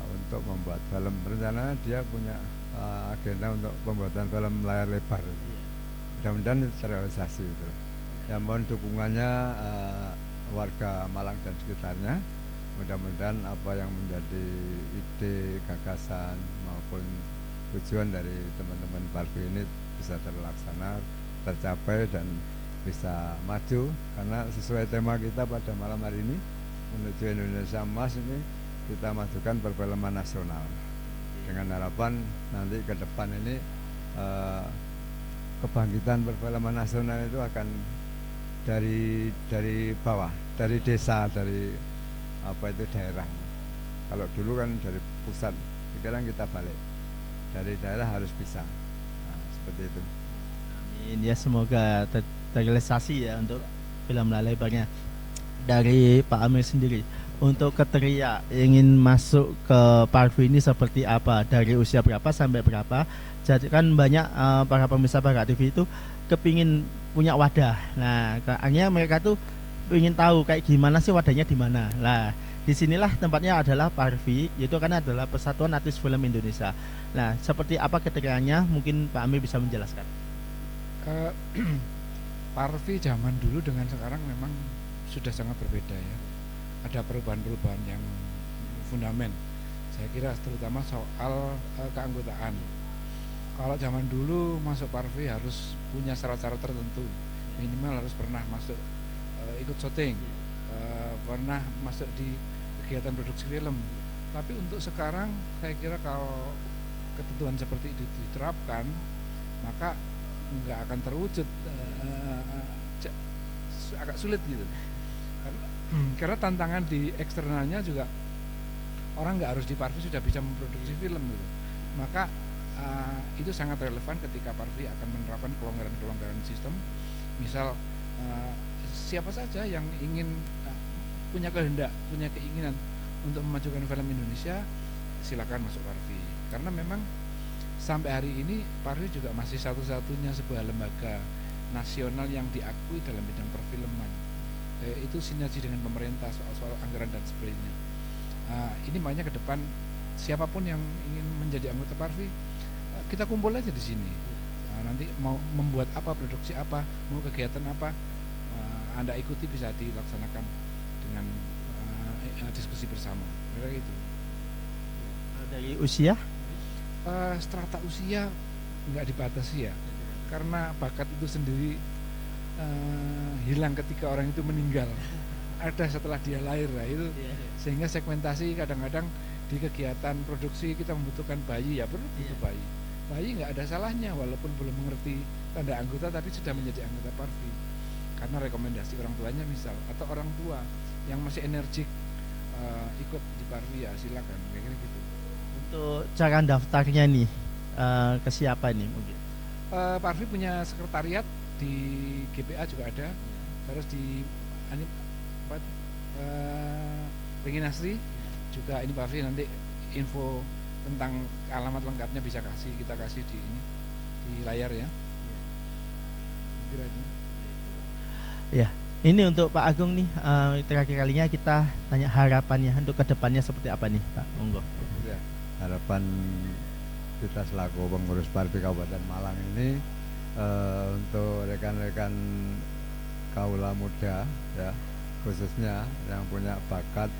untuk membuat film. Rencananya dia punya agenda untuk pembuatan film layar lebar. Mudah-mudahan terrealisasi itu. Ya, mohon dukungannya warga Malang dan sekitarnya mudah-mudahan apa yang menjadi ide, gagasan maupun tujuan dari teman-teman Parvi ini bisa terlaksana, tercapai dan bisa maju, karena sesuai tema kita pada malam hari ini menuju Indonesia Emas ini kita majukan perfilman nasional dengan harapan nanti ke depan ini kebangkitan perfilman nasional itu akan dari bawah, dari desa, dari apa itu daerah. Kalau dulu kan dari pusat, sekarang kita balik dari daerah harus bisa. Nah, seperti itu. Amin ya, semoga terrealisasi ya untuk film Lalebarnya. Dari Pak Amir sendiri, untuk kriteria ingin masuk ke Parvi ini seperti apa, dari usia berapa sampai berapa? Jadi kan banyak para pemirsa Bagat TV itu kepingin punya wadah. Nah, akhirnya mereka tuh ingin tahu kayak gimana sih wadahnya di mana. Nah, disinilah tempatnya adalah Parvi, yaitu karena adalah Persatuan Artis Film Indonesia. Nah, seperti apa kriterianya? Mungkin Pak Amir bisa menjelaskan. Parvi zaman dulu dengan sekarang memang sudah sangat berbeda ya. Ada perubahan-perubahan yang fundament. Saya kira terutama soal keanggotaan. Kalau zaman dulu masuk Parvi harus punya syarat-syarat tertentu. Minimal harus pernah masuk ikut syuting, pernah masuk di kegiatan produksi film. Tapi untuk sekarang saya kira kalau ketentuan seperti itu diterapkan, maka nggak akan terwujud, agak sulit gitu. Karena tantangan di eksternalnya juga orang nggak harus di Parvi sudah bisa memproduksi film gitu. Maka itu sangat relevan ketika Parvi akan menerapkan kelonggaran-kelonggaran sistem. Misal siapa saja yang ingin punya kehendak, punya keinginan untuk memajukan film Indonesia, silakan masuk Parvi. Karena memang sampai hari ini Parvi juga masih satu-satunya sebuah lembaga nasional yang diakui dalam bidang perfilman. Itu sinergi dengan pemerintah soal anggaran dan sebagainya. Ini makanya ke depan siapapun yang ingin menjadi anggota Parvi, kita kumpul aja di sini. Nanti mau membuat apa, produksi apa, mau kegiatan apa, Anda ikuti bisa dilaksanakan dengan diskusi bersama. Kira gitu. Dari usia? Strata usia nggak dibatasi ya, karena bakat itu sendiri hilang ketika orang itu meninggal. Ada setelah dia lahir lah itu, sehingga segmentasi kadang-kadang di kegiatan produksi kita membutuhkan bayi, ya perlu butuh bayi. Bayi nggak ada salahnya walaupun belum mengerti tanda anggota tapi sudah menjadi anggota Parvi karena rekomendasi orang tuanya misal, atau orang tua yang masih energik ikut di Parvi, ya silakan, kayak gitu. Untuk cara daftarnya nih ke siapa nih mungkin? Parvi punya sekretariat di GPA juga ada, terus di Ringin Asri juga ini Parvi, nanti info tentang alamat lengkapnya bisa kita kasih di layar ya. Kira itu. Ya, ini untuk Pak Agung nih, terakhir kalinya kita tanya harapannya untuk kedepannya seperti apa nih Pak? Monggo. Ya, harapan kita selaku pengurus Parvi Kabupaten Malang ini untuk rekan-rekan kaula muda ya, khususnya yang punya bakat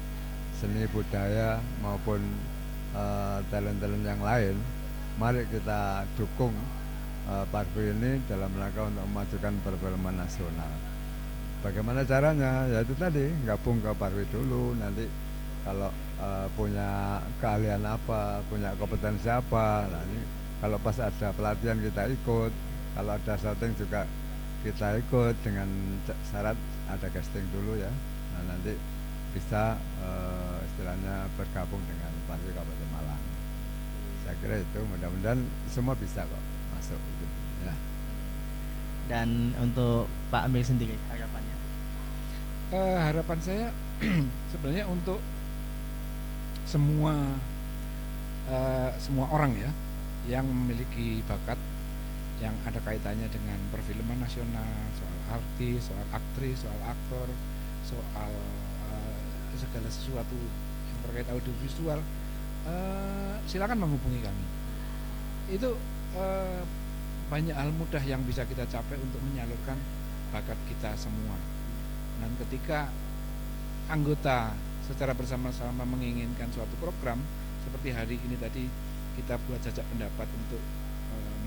seni budaya maupun talent-talent yang lain, mari kita dukung Parvi ini dalam rangka untuk memajukan perfilman nasional. Bagaimana caranya? Ya itu tadi, gabung ke Parvi dulu, nanti kalau punya keahlian apa, punya kompetensi apa, nah ini kalau pas ada pelatihan kita ikut, kalau ada syuting juga kita ikut dengan syarat ada casting dulu ya. Nah nanti bisa istilahnya bergabung dengan Parvi Kabupaten Malang. Saya kira itu, mudah-mudahan semua bisa kok masuk gitu, ya. Dan untuk Pak Amir sendiri harapannya? Harapan saya sebenarnya untuk semua orang ya yang memiliki bakat yang ada kaitannya dengan perfilman nasional, soal artis, soal aktris, soal aktor, soal segala sesuatu yang terkait audiovisual, silakan menghubungi kami. Itu banyak hal mudah yang bisa kita capai untuk menyalurkan bakat kita semua. Dan ketika anggota secara bersama-sama menginginkan suatu program seperti hari ini tadi kita buat jajak pendapat untuk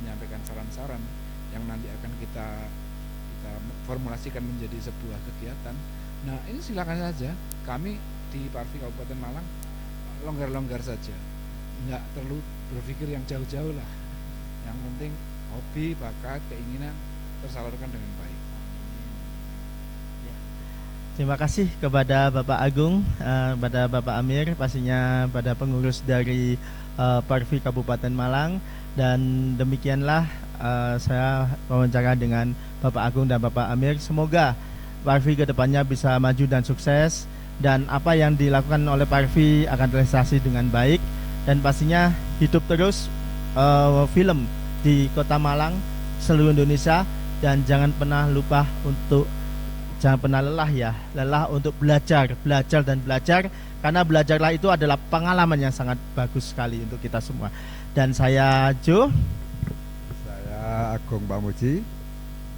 menyampaikan saran-saran yang nanti akan kita formulasikan menjadi sebuah kegiatan. Nah, ini silakan saja. Kami di Parvi Kabupaten Malang longgar-longgar saja, nggak perlu berpikir yang jauh-jauh lah. Yang penting hobi, bakat, keinginan tersalurkan dengan baik. Terima kasih kepada Bapak Agung, pada Bapak Amir, pastinya pada pengurus dari Parvi Kabupaten Malang. Dan demikianlah saya wawancara dengan Bapak Agung dan Bapak Amir. Semoga Parvi kedepannya bisa maju dan sukses, dan apa yang dilakukan oleh Parvi akan terrealisasi dengan baik, dan pastinya hidup terus film di Kota Malang, seluruh Indonesia, dan jangan pernah lupa untuk jangan pernah lelah untuk belajar dan belajar, karena belajarlah itu adalah pengalaman yang sangat bagus sekali untuk kita semua. Dan saya Jo, saya Agung Pamuji,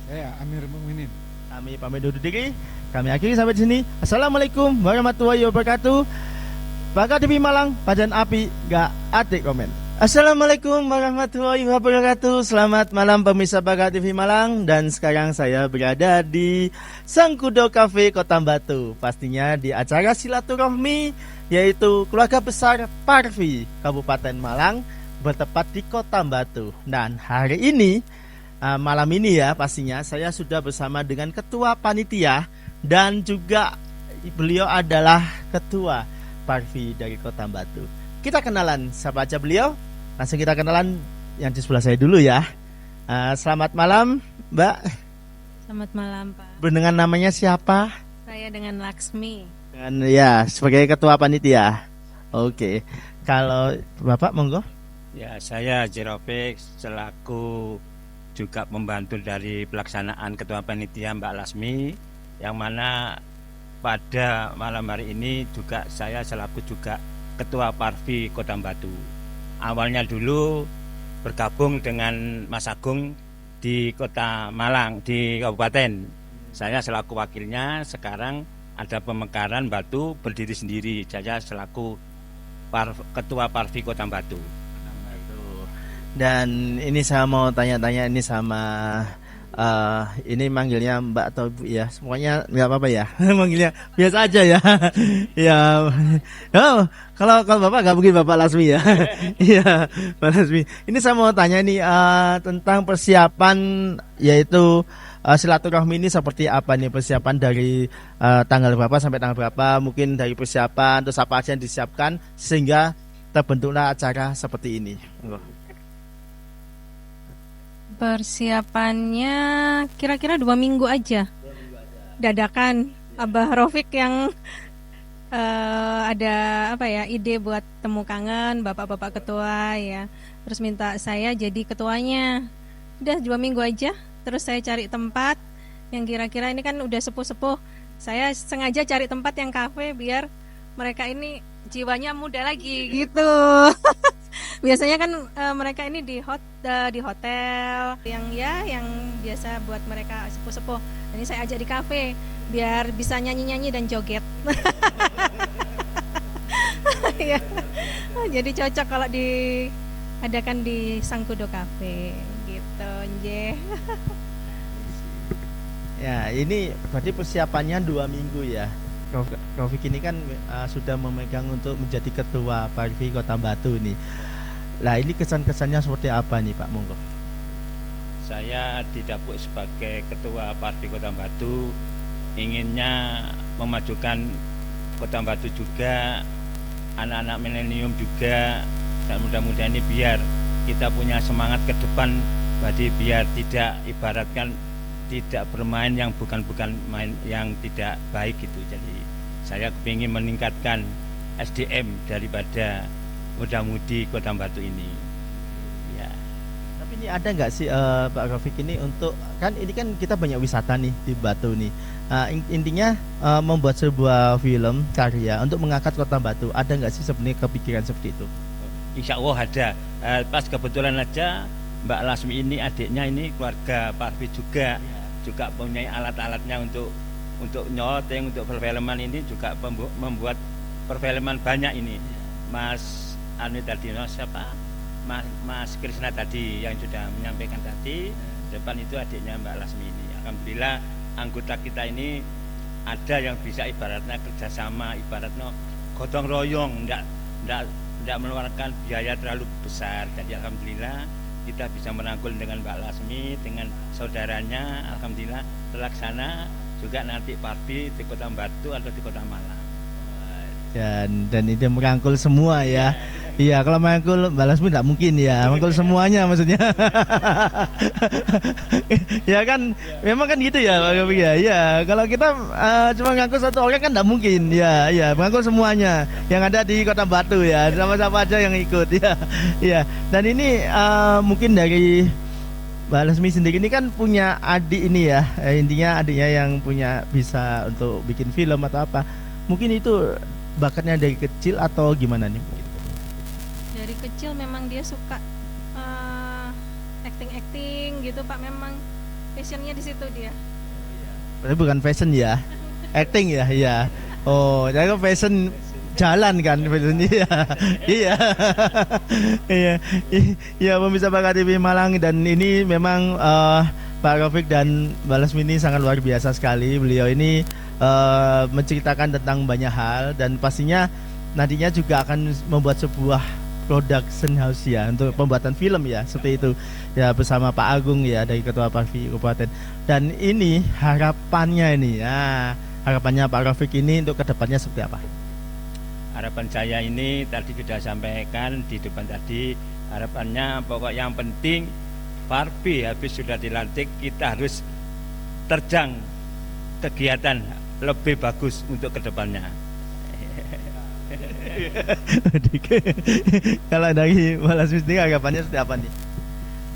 saya Amir Mukminin. Kami pamit undur diri. Kami akhiri sampai di sini. Assalamualaikum warahmatullahi wabarakatuh. Bakat TV Malang, Padan Api, gak adik komen. Assalamualaikum warahmatullahi wabarakatuh. Selamat malam pemirsa Bakat TV Malang. Dan sekarang saya berada di Sangkudo Cafe Kota Batu. Pastinya di acara silaturahmi, yaitu keluarga besar Parvi Kabupaten Malang bertepat di Kota Batu. Dan hari ini, malam ini ya, pastinya saya sudah bersama dengan ketua panitia, dan juga beliau adalah ketua Parvi dari Kota Batu. Kita kenalan, siapa aja beliau? Langsung kita kenalan yang di sebelah saya dulu ya. Selamat malam, Mbak. Selamat malam, Pak. Dengan namanya siapa? Saya dengan Laksmi. Dengan ya, sebagai ketua panitia. Oke. Kalau Bapak monggo. Ya, saya Jerofik selaku juga membantu dari pelaksanaan ketua panitia Mbak Lasmi, yang mana pada malam hari ini juga saya selaku juga Ketua Parvi Kota Batu. Awalnya dulu bergabung dengan Mas Agung di Kota Malang, di Kabupaten. Saya selaku wakilnya, sekarang ada pemekaran Batu berdiri sendiri. Saya selaku Ketua Parvi Kota Batu. Dan ini saya mau tanya-tanya ini sama ini manggilnya Mbak atau Bu ya, semuanya nggak apa-apa ya. Manggilnya biasa aja ya. Ya, oh, kalau Bapak nggak mungkin Bapak Lasmi ya. Iya, Pak Lasmi. Ini saya mau tanya nih tentang persiapan, yaitu silaturahmi ini seperti apa nih persiapan dari tanggal berapa sampai tanggal berapa, mungkin dari persiapan terus apa aja yang disiapkan sehingga terbentuklah acara seperti ini. Persiapannya kira-kira 2 minggu aja. Dadakan Abah Rofik yang ada apa ya, ide buat temu kangen bapak-bapak ketua ya. Terus minta saya jadi ketuanya. Udah 2 minggu aja. Terus saya cari tempat yang kira-kira ini kan udah sepuh-sepuh. Saya sengaja cari tempat yang kafe biar mereka ini jiwanya muda lagi gitu. Biasanya kan mereka ini di hotel yang biasa buat mereka sepuh-sepuh. Ini saya ajak di kafe biar bisa nyanyi-nyanyi dan joget. Ya. Jadi cocok kalau diadakan di Sangkudo Cafe gitu, nje. Ya, ini berarti persiapannya 2 minggu ya. Rofik ini kan sudah memegang untuk menjadi ketua Parvi Kota Batu nih. Nah, ini kesan-kesannya seperti apa nih Pak Monggo? Saya didapuk sebagai ketua Parvi Kota Batu, inginnya memajukan Kota Batu juga, anak-anak milenium juga, dan mudah-mudahan ini biar kita punya semangat ke depan, jadi biar tidak ibaratkan tidak bermain yang bukan main yang tidak baik gitu. Jadi saya ingin meningkatkan SDM daripada muda-mudi Kota Batu ini. Ya. Tapi ini ada nggak sih Pak Rofik ini untuk kan ini kan kita banyak wisata nih di Batu nih. Intinya membuat sebuah film karya untuk mengangkat Kota Batu. Ada nggak sih sebenarnya kepikiran seperti itu? Insya Allah ada. Pas kebetulan aja Mbak Lasmi ini adiknya ini keluarga Parvi juga, juga punya alat-alatnya untuk nyoteng, untuk perfilman ini juga membuat perfilman banyak ini. Mas Anu tadi, siapa? Mas Krisna tadi yang sudah menyampaikan tadi. Depan itu adiknya Mbak Lasmi ini. Alhamdulillah anggota kita ini ada yang bisa ibaratnya kerjasama, ibaratnya gotong royong, tidak mengeluarkan biaya terlalu besar. Jadi alhamdulillah kita bisa merangkul dengan Mbak Lasmi, dengan saudaranya, alhamdulillah terlaksana juga nanti Parvi di Kota Batu atau di Kota Malang. Dan itu merangkul semua ya. Iya, kalau merangkul Mbak Lasmi tidak mungkin ya, merangkul semuanya maksudnya. Ya kan, memang kan gitu ya Pak Gopik ya. Ya, kalau kita cuma merangkul satu orang kan tidak mungkin. Ya, ya, merangkul semuanya yang ada di Kota Batu ya, sama-sama aja yang ikut ya. Ya, dan ini mungkin dari Mbak Lasmi sendiri ini kan punya adik ini ya, intinya adiknya yang punya bisa untuk bikin film atau apa. Mungkin itu bakatnya dari kecil atau gimana nih? Dari kecil memang dia suka acting gitu Pak, memang passionnya di situ dia. Tapi bukan fashion ya, acting ya, iya. Oh, jadi fashion jalan kan, fashion iya, iya, iya, iya. Pemirsa Bakat TV Malang, dan ini memang Pak Rafiq dan Mbak Lasmi ini sangat luar biasa sekali. Beliau ini menceritakan tentang banyak hal dan pastinya nantinya juga akan membuat sebuah production house ya untuk pembuatan film ya, seperti itu ya, bersama Pak Agung ya dari Ketua Parvi Kabupaten. Dan ini harapannya ini ya, harapannya Pak Rafiq ini untuk kedepannya seperti apa? Harapan saya ini tadi sudah sampaikan di depan tadi, harapannya pokok yang penting Parvi habis sudah dilantik kita harus terjang kegiatan lebih bagus untuk kedepannya. Kalau dari Mbak Lasmi sendiri harapannya seperti apa nih?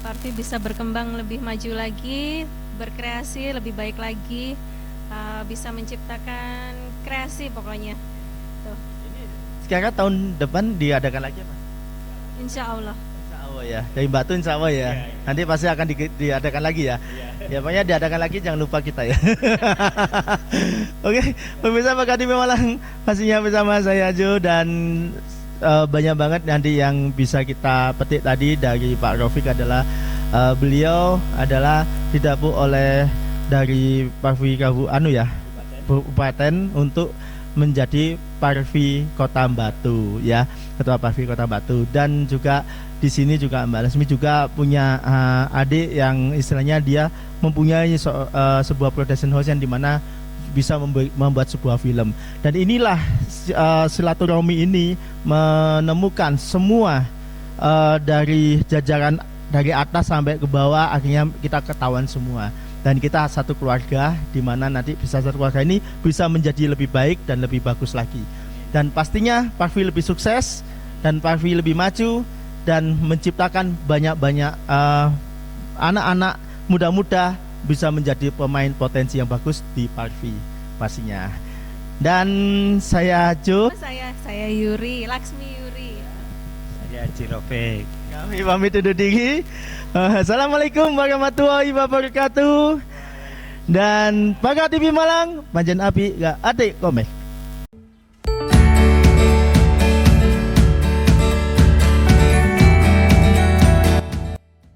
Parvi bisa berkembang lebih maju lagi, berkreasi lebih baik lagi, bisa menciptakan kreasi pokoknya. Tuh. Sekarang tahun depan diadakan lagi apa? Insya Allah. Insya Allah ya, dari Batu Insya Allah ya. Nanti pasti akan diadakan lagi ya. Ya pokoknya diadakan lagi, jangan lupa kita ya. Oke, pemirsa Bakat TV Malang, pastinya bersama saya Jo, dan banyak banget nanti yang bisa kita petik tadi dari Pak Rafiq adalah beliau adalah didapuk oleh dari Parvi Kabupaten untuk menjadi Parvi Kota Batu ya, Ketua Parvi Kota Batu. Dan juga di sini juga Mbak Lasmi juga punya adik yang istilahnya dia mempunyai sebuah production house yang dimana bisa membuat sebuah film. Dan inilah silaturahmi ini menemukan semua dari jajaran dari atas sampai ke bawah, akhirnya kita ketahuan semua. Dan kita satu keluarga, di mana nanti bisa satu keluarga ini bisa menjadi lebih baik dan lebih bagus lagi. Dan pastinya Parvi lebih sukses dan Parvi lebih maju dan menciptakan banyak-banyak anak-anak muda-muda bisa menjadi pemain potensi yang bagus di Parvi pastinya. Dan saya Jo, saya Yuri, Laksmi Yuri. Saya Jirofik. Kami pamit undur diri. Assalamualaikum warahmatullahi wabarakatuh. Dan Bakat TV Malang, panjen api gak adik komen.